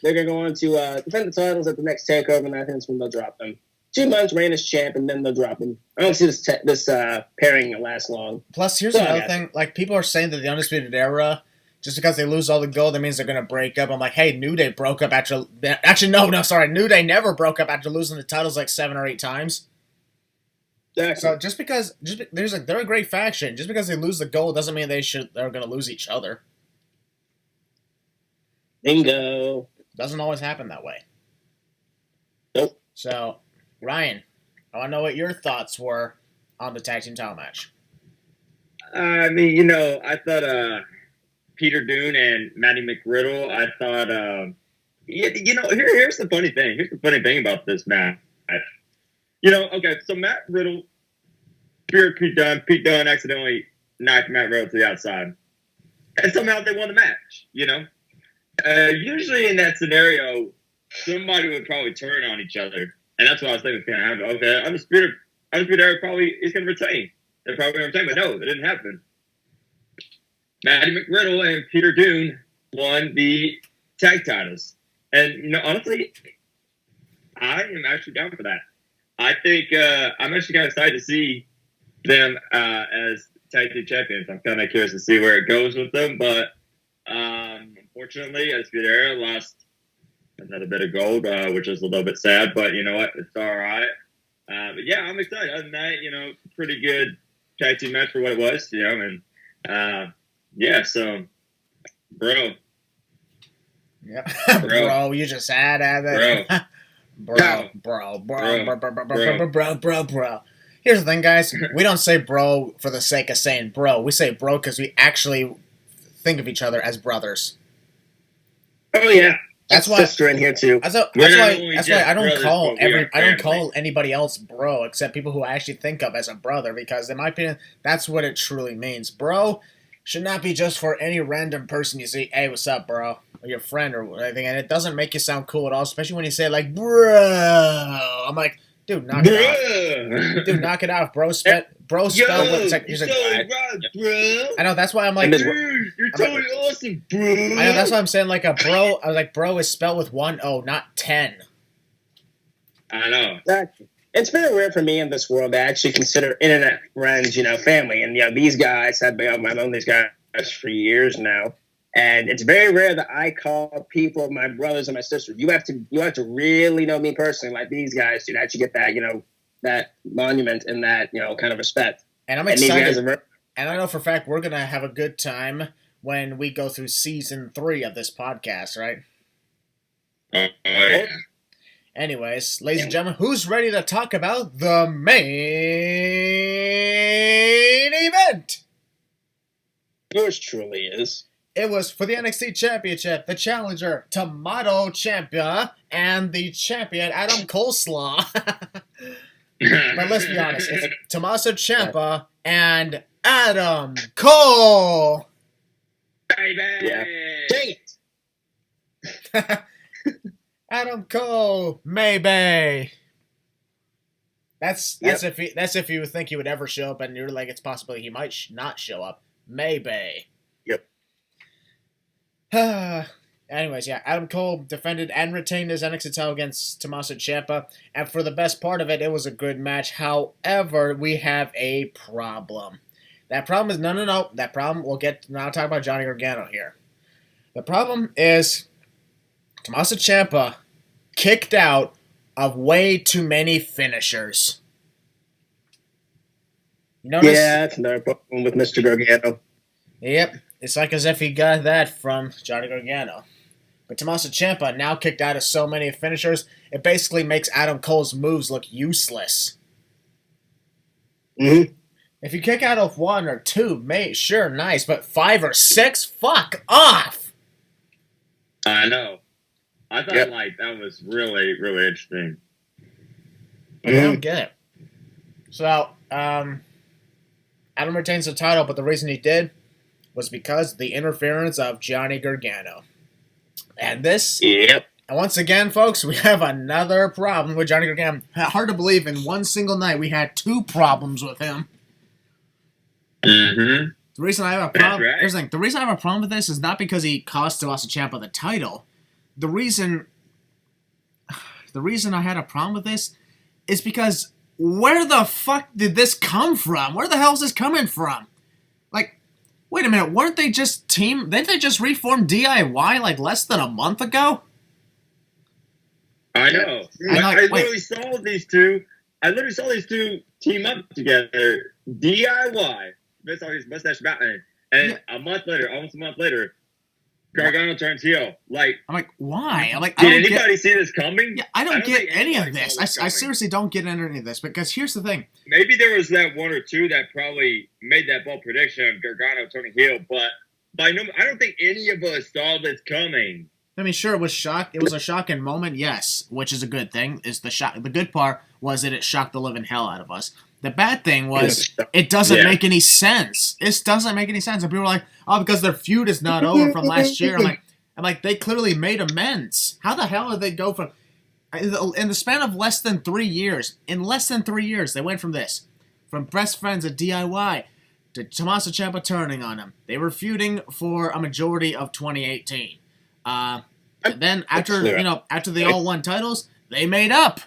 They're going to go on to defend the titles at the next takeover, and I think that's when they'll drop them. 2 months, reign as champ, and then they'll drop them. I don't see this pairing last long. Plus, here's another thing. People are saying that the Undisputed Era, just because they lose all the gold, that means they're going to break up. I'm like, hey, New Day broke up after... Actually, no, New Day never broke up after losing the titles 7 or 8 times. Exactly. So just because... they're a great faction. Just because they lose the gold doesn't mean they're going to lose each other. Bingo. Doesn't always happen that way. Nope. So, Ryan, I want to know what your thoughts were on the tag team title match. I mean, I thought Peter Dunne and Matty McRiddle, I thought, here's the funny thing. Here's the funny thing about this match. Okay, so Matt Riddle speared Pete Dunne. Pete Dunne accidentally knocked Matt Riddle to the outside. And somehow they won the match, Usually in that scenario, somebody would probably turn on each other. And that's what I was thinking was going to happen. Okay, Undisputed Era probably is going to retain. They're probably going to retain, but no, it didn't happen. Matty McRiddle and Peter Dunne won the tag titles. And, honestly, I am actually down for that. I think I'm actually kind of excited to see them as tag team champions. I'm kind of curious to see where it goes with them, but unfortunately, Undisputed Era lost another bit of gold, which is a little bit sad, but you know what? It's all right. But yeah, I'm excited. Other than that, pretty good tag team match for what it was, and yeah, so, bro. Yeah. Bro, you just had at it. Bro. Here's the thing, guys. We don't say bro for the sake of saying bro. We say bro because we actually think of each other as brothers. Oh yeah, that's why sister in here too. That's why I don't call anybody else bro except people who I actually think of as a brother, because in my opinion, that's what it truly means. Bro should not be just for any random person you see. Hey, what's up, bro? or your friend or anything, and it doesn't make you sound cool at all, especially when you say like, bro. I'm like, dude, knock it off. Dude, knock it off, bro. Spell what it's like. He's like, right, bro. I know, that's why I'm like, Dude, you're totally awesome, bro. I know, that's why I'm saying like a bro. I was like, bro is spelled with 1 O, not 10. I know. Exactly. It's very rare for me in this world to actually consider internet friends, family. And, these guys I've known these guys for years now. And it's very rare that I call people my brothers and my sisters. You have to really know me personally, like these guys, to actually get that, that monument and that, kind of respect. And I'm excited. And I know for a fact we're going to have a good time when we go through season 3 of this podcast, right? Yeah. Anyways, ladies and gentlemen, who's ready to talk about the main event? Yours truly is. It was for the NXT Championship, the challenger, Tomato Ciampa, and the champion, Adam Coleslaw. But let's be honest, it's Tommaso Ciampa and Adam Cole. Baby! Yeah. Dang it! Adam Cole, maybe. That's if you think he would ever show up, and you're like, it's possible he might not show up. Maybe. Yep. Anyways, yeah, Adam Cole defended and retained his NXT title against Tommaso Ciampa, and for the best part of it, it was a good match. However, we have a problem. That problem is no. That problem we'll get. Now talk about Johnny Gargano here. The problem is Tommaso Ciampa kicked out of way too many finishers. You notice? Yeah, that's another problem with Mr. Gargano. Yep, it's like as if he got that from Johnny Gargano. But Tommaso Ciampa now kicked out of so many finishers, it basically makes Adam Cole's moves look useless. Mm-hmm. If you kick out of 1 or 2, sure, nice, but 5 or 6, fuck off! I know. I thought that was really, really interesting. I don't get it. So, Adam retains the title, but the reason he did was because the interference of Johnny Gargano. And this, Yep. And once again, folks, we have another problem with Johnny Gargano. Hard to believe in one single night we had 2 problems with him. Mm-hmm. The reason I have a problem, right. Here's the thing. The reason I have a problem with this is not because he cost Tommaso Ciampa the title. The reason I had a problem with this is because where the fuck did this come from? Where the hell is this coming from? Like, wait a minute, weren't they just didn't they just reform DIY like less than a month ago? I know. I literally saw these two team up together. DIY. That's all his mustache Batman. And almost a month later, Gargano turns heel. Like, I'm like, why? I'm like, did anybody see this coming? Yeah, I don't get any of this. I seriously don't get any of this, because here's the thing. Maybe there was that 1 or 2 that probably made that bold prediction of Gargano turning heel, but I don't think any of us saw this coming. I mean, sure, it was a shocking moment, yes, which is a good thing. The good part was that it shocked the living hell out of us. The bad thing was it doesn't make any sense. It doesn't make any sense. And people are like, oh, because their feud is not over from last year. I'm like, they clearly made amends. How the hell did they go from in the span of less than 3 years? In less than 3 years, they went from best friends at DIY to Tommaso Ciampa turning on him. They were feuding for a majority of 2018. And then after they all won titles, they made up.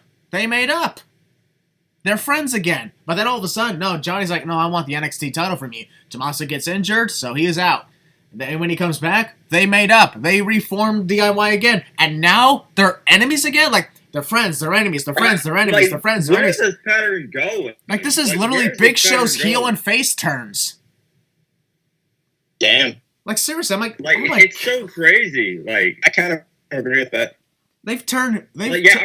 They're friends again. But then all of a sudden, no, Johnny's like, no, I want the NXT title from you. Tommaso gets injured, so he is out. Then when he comes back, they made up. They reformed DIY again. And now they're enemies again? Like, they're friends, they're enemies, they're friends, they're enemies, they're friends, they're enemies. Where is this pattern going? Like, this is literally Big Show's heel and face turns. Damn. Like, seriously, I'm like it's so crazy. Like, I kind of agree with that. I'm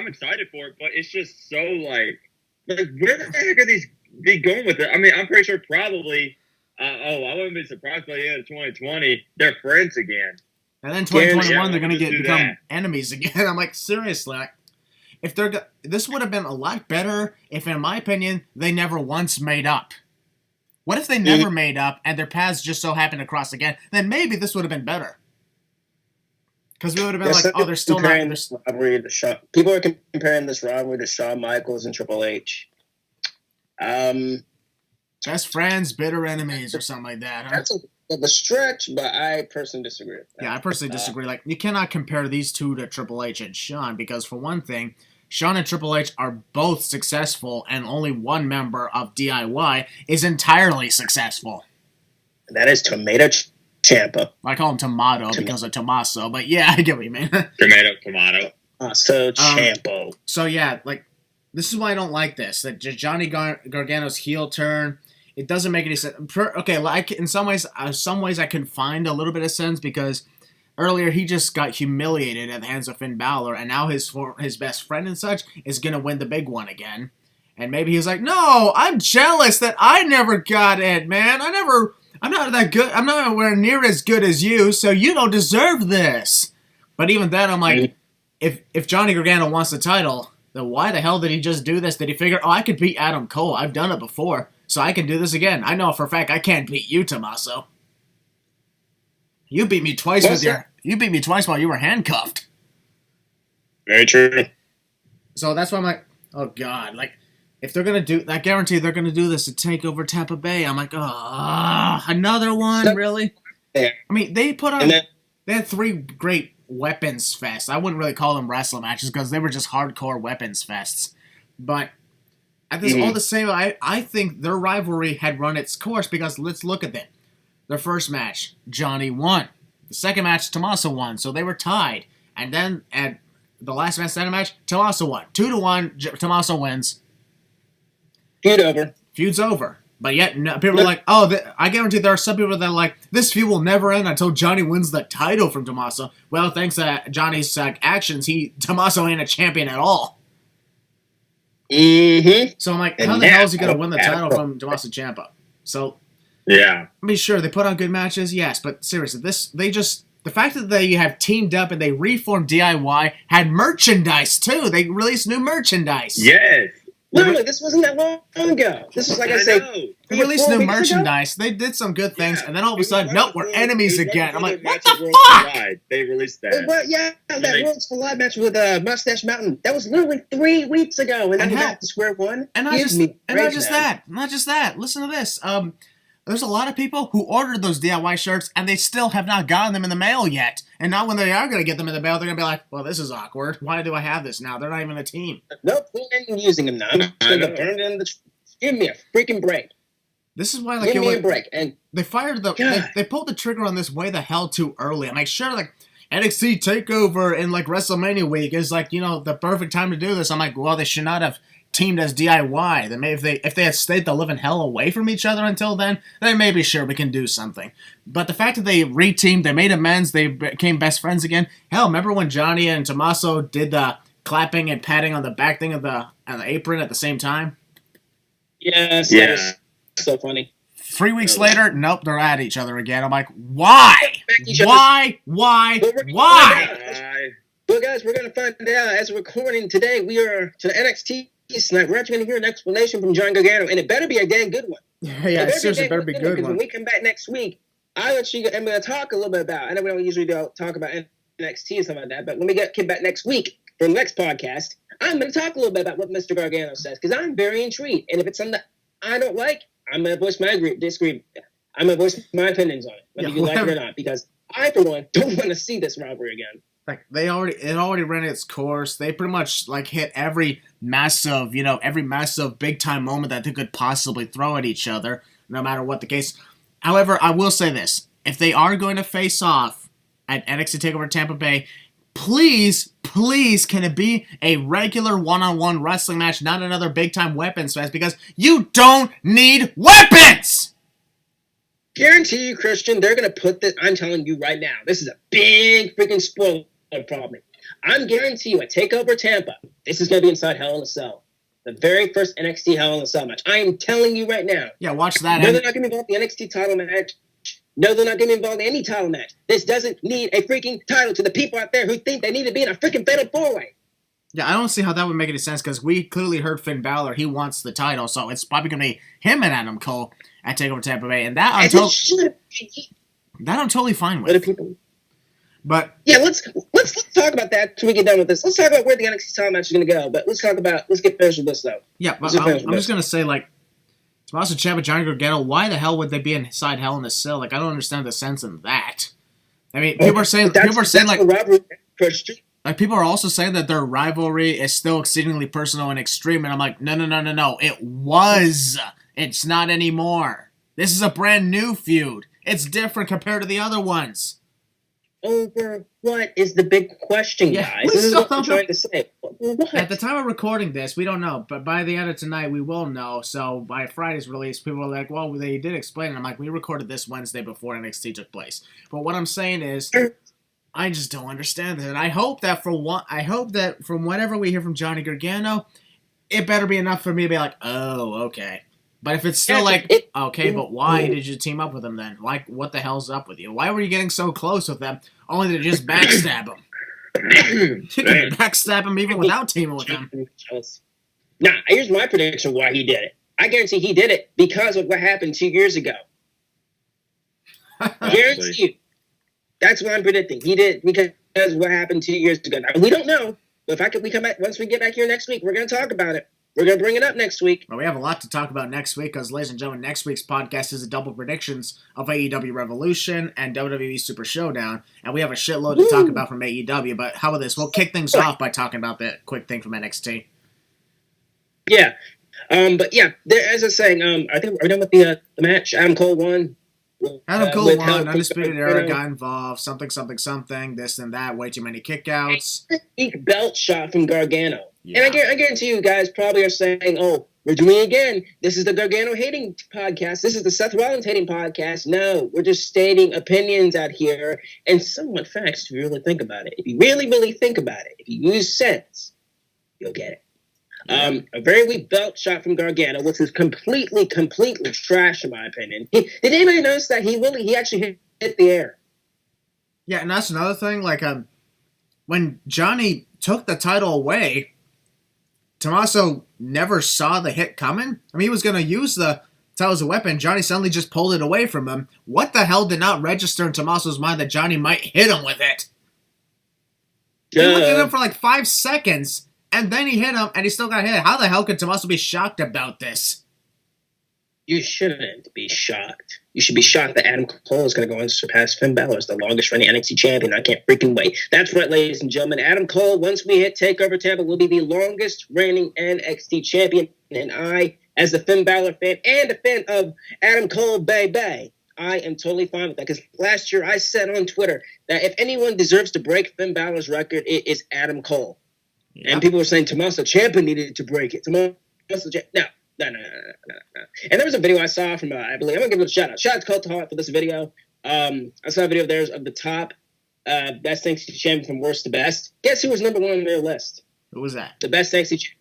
excited for it, but it's just so like where the heck are these be going with it? I mean, I'm pretty sure probably. I wouldn't be surprised by the end of 2020 they're friends again. And then 2021 they're gonna become enemies again. I'm like, seriously, this would have been a lot better if, in my opinion, they never once made up. What if they never made up and their paths just so happened to cross again? Then maybe this would have been better. Because we would have been like, oh, they're still not. comparing this rivalry to Shawn. People are comparing this rivalry to Shawn Michaels and Triple H. Best friends, bitter enemies, or something like that. Huh? That's a stretch, but I personally disagree with that. Yeah, I personally disagree. Like, you cannot compare these two to Triple H and Shawn because, for one thing, Shawn and Triple H are both successful, and only one member of DIY is entirely successful. That is Tomato Ciampa. I call him Tomato because of Tommaso, but yeah, I get what you mean. Tomato. So Ciampa. So yeah, like, this is why I don't like this. That Johnny Gargano's heel turn, it doesn't make any sense. Okay, like in some ways I can find a little bit of sense because earlier he just got humiliated at the hands of Finn Balor, and now his best friend and such is gonna win the big one again. And maybe he's like, no, I'm jealous that I never got it, man. I'm not that good. I'm not anywhere near as good as you, so you don't deserve this. But even then, I'm like, if Johnny Gargano wants the title, then why the hell did he just do this? Did he figure, I could beat Adam Cole. I've done it before, so I can do this again. I know for a fact I can't beat you, Tommaso. You beat me twice You beat me twice while you were handcuffed. Very true. So that's why I'm like, oh God, like, if they're going to do, I guarantee they're going to do this to take over Tampa Bay. I'm like, oh, another one, really? Yeah. I mean, they had 3 great weapons fests. I wouldn't really call them wrestling matches because they were just hardcore weapons fests. But at this all the same, I think their rivalry had run its course because let's look at it. Their first match, Johnny won. The second match, Tommaso won. So they were tied. And then at the last match, Tommaso won. 2-1, Tommaso wins. Feud's over. But yet, people are like, oh, I guarantee there are some people that are like, this feud will never end until Johnny wins the title from Tommaso. Well, thanks to Johnny's actions, Tommaso ain't a champion at all. Mm-hmm. So I'm like, how the hell is he going to win the title from Tommaso Ciampa? So, yeah. I mean, sure, they put on good matches, yes, but seriously, the fact that they have teamed up and they reformed DIY had merchandise, too. They released new merchandise. Yes. Literally, this wasn't that long ago. This was, like I said, they released new merchandise. They did some good things, and then all of a sudden, nope, we're enemies again. I'm like, what the fuck? They released that. But yeah, that Worlds Collide match with Mustache Mountain, that was literally 3 weeks ago, and then we got to square one. And not just that. Listen to this. There's a lot of people who ordered those DIY shirts, and they still have not gotten them in the mail yet. And now when they are going to get them in the mail, they're going to be like, well, this is awkward. Why do I have this now? They're not even a team. Nope, we ain't using them now. I'm just going to burn it in the... Give me a freaking break. This is why, like, give me a break. And they fired the... They pulled the trigger on this way the hell too early. I'm like, sure, like, NXT TakeOver in, like, WrestleMania week is, like, the perfect time to do this. I'm like, well, they should not have teamed as DIY. Then maybe if they had stayed the living hell away from each other until then maybe sure we can do something. But the fact that they reteamed, they made amends, they became best friends again. Hell, remember when Johnny and Tommaso did the clapping and patting on the back thing of the apron at the same time? Yes, yeah. That was so funny. 3 weeks later, nope, they're at each other again. I'm like, why? Why? Well, guys, we're going to find out as we're recording today. We are to the NXT tonight. We're actually going to hear an explanation from John Gargano, and it better be a dang good one. Yeah, seriously, better be good one. When we come back next week, I'm going to talk a little bit about, I know we don't usually talk about NXT and stuff like that, but when we get back next week for the next podcast, I'm going to talk a little bit about what Mr. Gargano says, because I'm very intrigued. And if it's something that I don't like, I'm going to voice my disagree. I'm going to voice my opinions on it, whether you like it or not, because I, for one, don't want to see this rivalry again. Like it already ran its course. They pretty much like hit every massive big time moment that they could possibly throw at each other, no matter what the case. However, I will say this: if they are going to face off at NXT TakeOver Tampa Bay, please, can it be a regular one-on-one wrestling match, not another big time weapons fest? Because you don't need weapons. Guarantee you, Christian, they're going to put this. I'm telling you right now, this is a big freaking spoiler problem. I'm guaranteeing you at TakeOver Tampa, this is going to be inside Hell in a Cell. The very first NXT Hell in a Cell match. I am telling you right now. Yeah, watch that. No, they're not going to be involved in the NXT title match. No, they're not going to be involved in any title match. This doesn't need a freaking title to the people out there who think they need to be in a freaking fatal four-way. Yeah, I don't see how that would make any sense because we clearly heard Finn Balor. He wants the title, so it's probably going to be him and Adam Cole at TakeOver Tampa Bay, and that I'm totally fine with. But yeah, let's talk about that till we get done with this. Let's talk about where the NXT title match is going to go. But let's get finished with this though. yeah, but I'm just gonna say like Tommaso Ciampa, Johnny Gargano. Why the hell would they be inside Hell in a Cell? Like I don't understand the sense in that. I mean, people are saying like people are also saying that their rivalry is still exceedingly personal and extreme, and I'm like, no. It was. It's not anymore. This is a brand new feud. It's different compared to the other ones. Over what is the big question, guys? This is what I'm trying to say. What? At the time of recording this, we don't know, but by the end of tonight, we will know. So by Friday's release, people are like, well, they did explain it. I'm like, we recorded this Wednesday before NXT took place. But what I'm saying is, I just don't understand it. And I hope that from whatever we hear from Johnny Gargano, it better be enough for me to be like, oh, okay. But if it's still okay, but why did you team up with him then? Like, what the hell's up with you? Why were you getting so close with them, only to just backstab him? You can backstab him even without teaming with him. Nah, here's my prediction why he did it. I guarantee he did it because of what happened 2 years ago. Guarantee you. That's what I'm predicting. He did because of what happened 2 years ago. Now, we don't know, but we come back once we get back here next week, we're going to talk about it. We're going to bring it up next week. Well, we have a lot to talk about next week because, ladies and gentlemen, next week's podcast is a double predictions of AEW Revolution and WWE Super Show Down, and we have a shitload to talk about from AEW, but how about this? We'll kick things off by talking about the quick thing from NXT. Yeah. But, yeah, as I was saying, I think we're done with the match. Adam Cole won. Adam Cole won, Undisputed Era got involved, something, this and that, way too many kickouts. Big belt shot from Gargano. Yeah. And I guarantee you guys probably are saying, oh, we're doing it again. This is the Gargano hating podcast. This is the Seth Rollins hating podcast. No, we're just stating opinions out here and somewhat facts if you really think about it. If you really, really think about it, if you use sense, you'll get it. Yeah. A very weak belt shot from Gargano, which was completely trash in my opinion. Did anybody notice that he actually hit the air? Yeah, and that's another thing. Like, when Johnny took the title away, Tommaso never saw the hit coming. I mean, he was going to use the title as a weapon. Johnny suddenly just pulled it away from him. What the hell did not register in Tommaso's mind that Johnny might hit him with it? He looked at him for like 5 seconds, and then he hit him, and he still got hit. How the hell could Tommaso be shocked about this? You shouldn't be shocked. You should be shocked that Adam Cole is going to go and surpass Finn Balor as the longest reigning NXT champion. I can't freaking wait. That's right, ladies and gentlemen. Adam Cole, once we hit TakeOver Tampa, will be the longest reigning NXT champion. And I, as the Finn Balor fan and a fan of Adam Cole, baby, I am totally fine with that. Because last year I said on Twitter that if anyone deserves to break Finn Balor's record, it is Adam Cole. Yeah. And people were saying Tommaso Ciampa needed to break it. No. And there was a video I saw from, I believe, I'm going to give it a shout out. Shout out to Cult Hart for this video. I saw a video of theirs of the top best NXT champion from worst to best. Guess who was number one on their list? Who was that? The best NXT champion.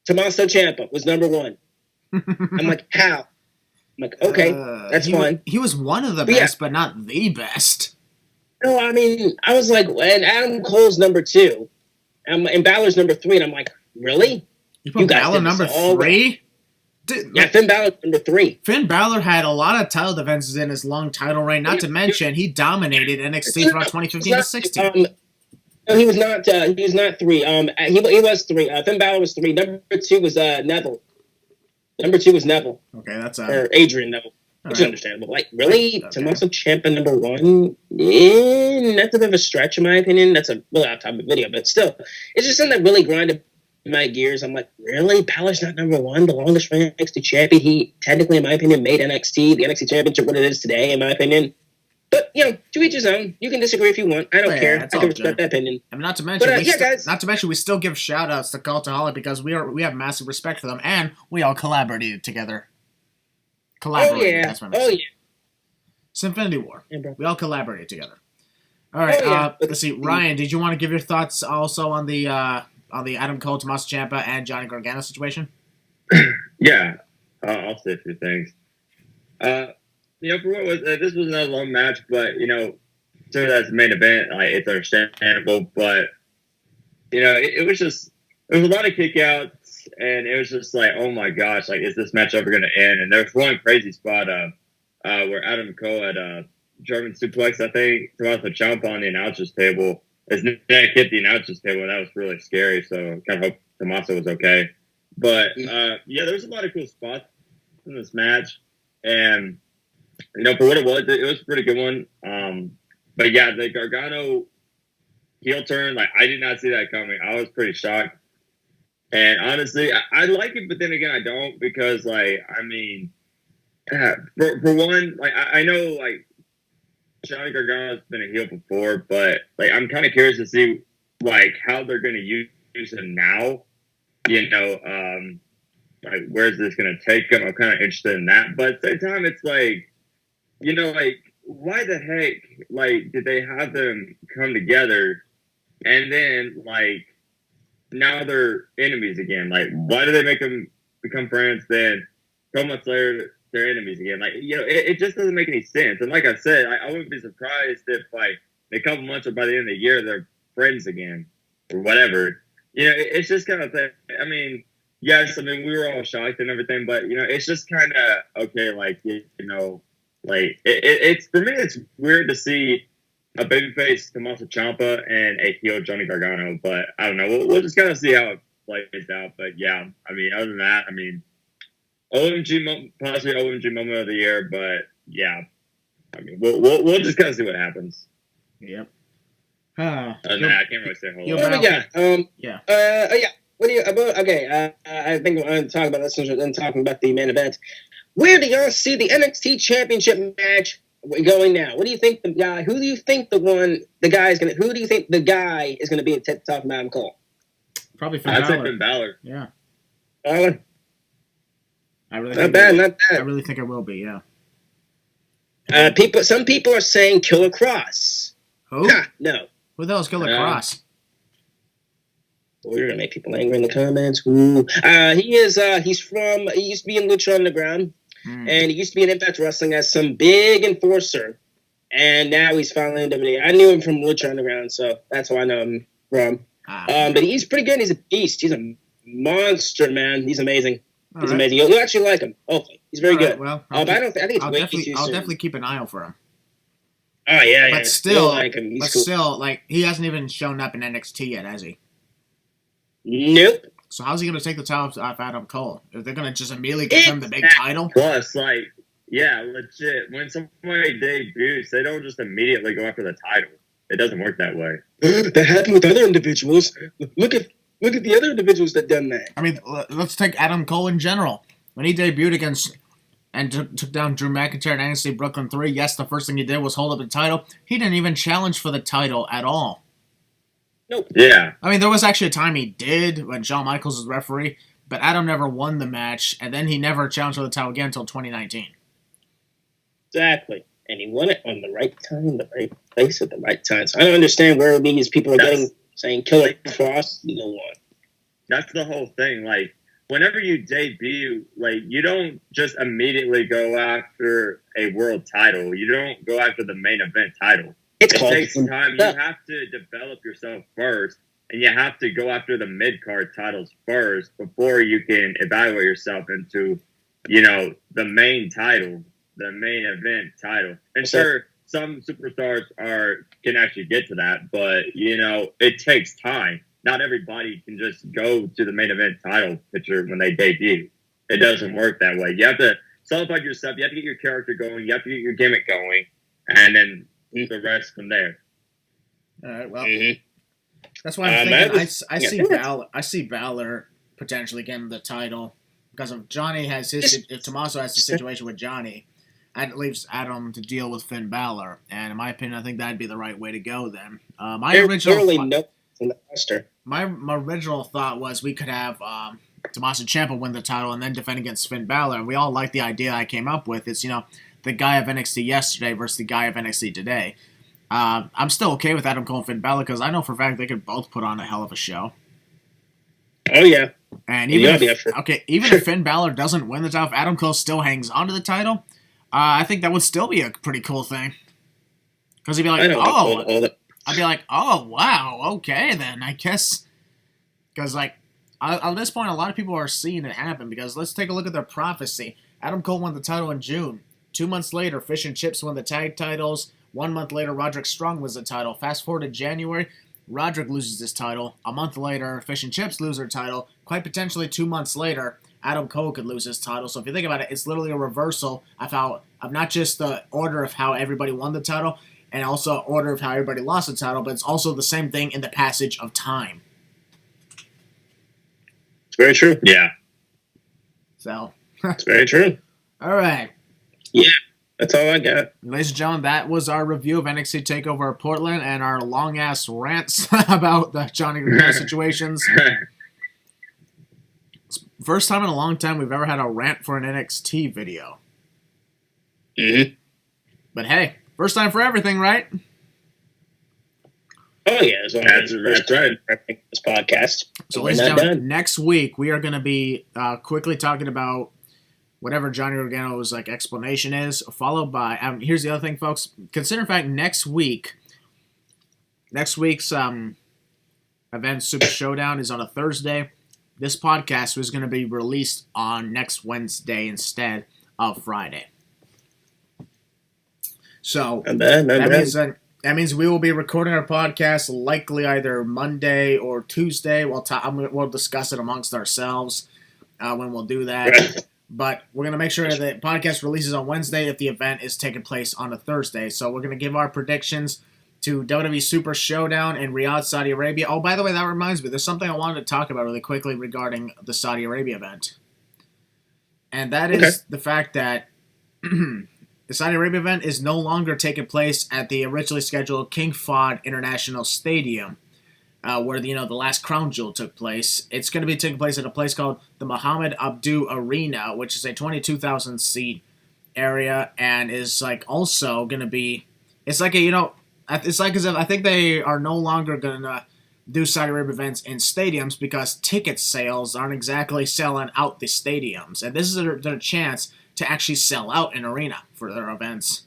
Tommaso Ciampa was number one. I'm like, how? I'm like, okay, that's fine. He was one of the best, but not the best. No, I mean, I was like, and Adam Cole's number 2, and Balor's number 3, and I'm like, really? You put Balor number 3? Yeah, Finn Balor number 3. Finn Balor had a lot of title defenses in his long title reign. Not to mention, he dominated NXT throughout 2015 to 16. No, he was not 3. He was 3. Finn Balor was 3. Number 2 was Neville. Number 2 was Neville. Okay, that's or Adrian Neville. Which is understandable. Like, really? Okay. Tommaso Ciampa number 1? That's a bit of a stretch in my opinion. That's a really off-topic video, but still, it's just something that really grinded my gears. I'm like, really? Balor's not number 1, the longest reigning NXT champion. He technically, in my opinion, made the NXT championship what it is today, in my opinion. But, to each his own. You can disagree if you want. I don't care. I can respect that opinion. I mean, not to mention, guys. We still give shout-outs to Cultaholic because we have massive respect for them, and we all collaborated together. That's my message. It's Infinity War. Yeah, we all collaborated together. All right, let's see. Ryan, did you want to give your thoughts also on the Adam Cole, Tommaso Ciampa, and Johnny Gargano situation? Yeah, I'll say a few things. For what was this was another long match, but so that's the main event. It's understandable, but it was a lot of kickouts, and it was just like, oh my gosh, like is this match ever going to end? And there was one crazy spot where Adam Cole had German suplex, I think, Tommaso Ciampa on the announcer's table. His neck hit the announcer's table, and that was really scary. So kind of hope Tommaso was okay. But yeah, there's a lot of cool spots in this match, and for what it was a pretty good one. But yeah, the Gargano heel turn, like I did not see that coming. I was pretty shocked, and honestly, I like it, but then again, I don't because, like, I mean, for one, like I know, like Johnny Gargano's been a heel before, but like I'm kind of curious to see like how they're going to use him now. Like where's this going to take him? I'm kind of interested in that, but at the same time, it's like, like why the heck, like, did they have them come together and then like now they're enemies again? Like, why do they make them become friends? Then a couple months later, they're enemies again. Like, it just doesn't make any sense. And like I said, I wouldn't be surprised if like in a couple months or by the end of the year they're friends again or whatever. It's just kind of thing. I mean, yes, I mean we were all shocked and everything, but it's just kind of okay. Like like it's for me, it's weird to see a babyface Tommaso Ciampa and a heel Johnny Gargano. But I don't know. We'll just kind of see how it plays out. But yeah, I mean, other than that, I mean, possibly OMG moment of the year. But yeah, I mean, we'll just kind of see what happens. Yep. I can't really say a whole lot. Yeah. What do you about? Okay, I think we're going to talk about this and talking about the main event. Where do y'all see the NXT Championship match going now? What do you think the guy? Who do you think the guy is going to be at the top of Adam Cole? Probably Finn Balor. I'd say Finn Balor. Yeah. Balor. Not bad. I really think it will be. Yeah. Some people are saying Killer Cross. Who? No. Who the hell is Killer Cross? We're gonna make people angry in the comments. Ooh. He used to be in Lucha Underground, and he used to be in Impact Wrestling as some big enforcer, and now he's finally in WWE. I knew him from Lucha Underground, so that's why I know him from. But he's pretty good. He's a beast. He's a monster, man. He's amazing. He's amazing. You'll actually like him. Hopefully, he's very good. Well, I think it's way too soon. I'll definitely keep an eye out for him. Oh yeah, but still, like him. He's cool. Still, like he hasn't even shown up in NXT yet, has he? Nope. So how's he going to take the title off Adam Cole? If they're going to just immediately give him the big title? Plus, like, yeah, legit. When somebody debuts, they don't just immediately go after the title. It doesn't work that way. That happened with other individuals. Look at the other individuals that done that. I mean, let's take Adam Cole in general. When he debuted against and took down Drew McIntyre in NXT Brooklyn 3, yes, the first thing he did was hold up the title. He didn't even challenge for the title at all. Nope. Yeah. I mean, there was actually a time he did when Shawn Michaels was referee, but Adam never won the match, and then he never challenged for the title again until 2019. Exactly. And he won it on the right time, the right place at the right time. So I don't understand where these people are saying Killer Cross, you know what? That's the whole thing. Like, whenever you debut, like, you don't just immediately go after a world title. You don't go after the main event title. It takes time. You have to develop yourself first, and you have to go after the mid-card titles first before you can evaluate yourself into, the main title, the main event title. And sure, some superstars can actually get to that, but, it takes time. Not everybody can just go to the main event title picture when they debut. It doesn't work that way. You have to solidify yourself. You have to get your character going. You have to get your gimmick going, and then the rest from there. All right. Well, that's why I'm thinking. I see Balor potentially getting the title because if if Tommaso has his situation with Johnny, that leaves Adam to deal with Finn Balor, and in my opinion, I think that'd be the right way to go. Then my original thought was we could have Tommaso Ciampa win the title and then defend against Finn Balor, and we all like the idea I came up with. It's the guy of NXT yesterday versus the guy of NXT today. I'm still okay with Adam Cole and Finn Balor because I know for a fact they could both put on a hell of a show. Oh, yeah. And even if Finn Balor doesn't win the title, if Adam Cole still hangs on to the title, I think that would still be a pretty cool thing. Because he'd be like, I'd be like, oh, wow, okay then, I guess. Because, at this point, a lot of people are seeing it happen because let's take a look at their prophecy. Adam Cole won the title in June. 2 months later, Fish and Chips won the tag titles. 1 month later, Roderick Strong wins the title. Fast forward to January, Roderick loses his title. A month later, Fish and Chips lose their title. Quite potentially 2 months later, Adam Cole could lose his title. So if you think about it, it's literally a reversal of not just the order of how everybody won the title, and also order of how everybody lost the title, but it's also the same thing in the passage of time. It's very true. Yeah. So. It's very true. All right. Yeah, that's all I got. Ladies and gentlemen, that was our review of NXT TakeOver Portland and our long-ass rants about the Johnny Gargano situations. First time in a long time we've ever had a rant for an NXT video. Mm-hmm. But hey, first time for everything, right? Oh, yeah. That's right. This podcast. So, ladies and gentlemen, next week we are going to be quickly talking about whatever Johnny Gargano's explanation is, followed by here's the other thing, folks. Consider, in fact, next week's event, Super Showdown, is on a Thursday. This podcast was going to be released on next Wednesday instead of Friday. So that means we will be recording our podcast likely either Monday or Tuesday. We'll discuss it amongst ourselves when we'll do that. Right. But we're going to make sure that the podcast releases on Wednesday if the event is taking place on a Thursday. So we're going to give our predictions to WWE Super Showdown in Riyadh, Saudi Arabia. Oh, by the way, that reminds me. There's something I wanted to talk about really quickly regarding the Saudi Arabia event. And that is the fact that the Saudi Arabia event is no longer taking place at the originally scheduled King Fahd International Stadium, where the last crown jewel took place. It's going to be taking place at a place called the Mohammed Abdu Arena, which is a 22,000 seat area, and is also going to be. It's like it's like as if I think they are no longer going to do Saudi Arabia events in stadiums because ticket sales aren't exactly selling out the stadiums, and this is their chance to actually sell out an arena for their events.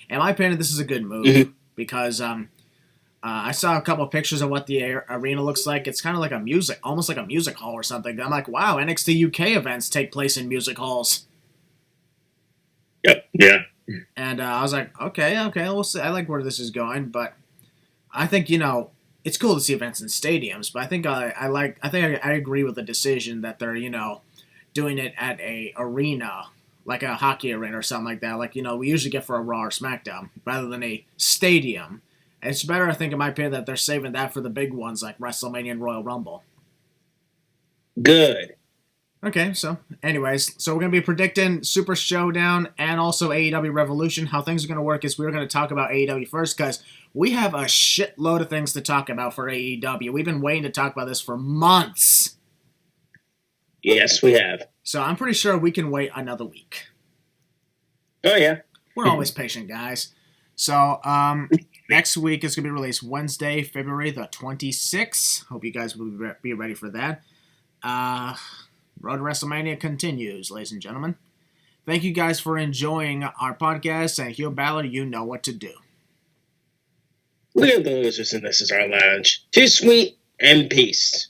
In my opinion, this is a good move because I saw a couple of pictures of what the arena looks like. It's kind of like almost like a music hall or something. I'm like, wow, NXT UK events take place in music halls. Yep. Yeah. And I was like, okay, we'll see. I like where this is going, but I think it's cool to see events in stadiums. But I think I agree with the decision that they're doing it at a arena, like a hockey arena or something like that. Like we usually get for a Raw or SmackDown, rather than a stadium. And it's better, I think, in my opinion, that they're saving that for the big ones like WrestleMania and Royal Rumble. Good. Okay, so anyways, we're going to be predicting Super Showdown and also AEW Revolution. How things are going to work is we're going to talk about AEW first because we have a shitload of things to talk about for AEW. We've been waiting to talk about this for months. Yes, we have. So I'm pretty sure we can wait another week. Oh, yeah. We're always patient, guys. So next week is going to be released Wednesday, February the 26th. Hope you guys will be ready for that. Road to WrestleMania continues, ladies and gentlemen. Thank you guys for enjoying our podcast, and Heel Balor, you know what to do. We're the losers, and this is our lounge. Too sweet and peace.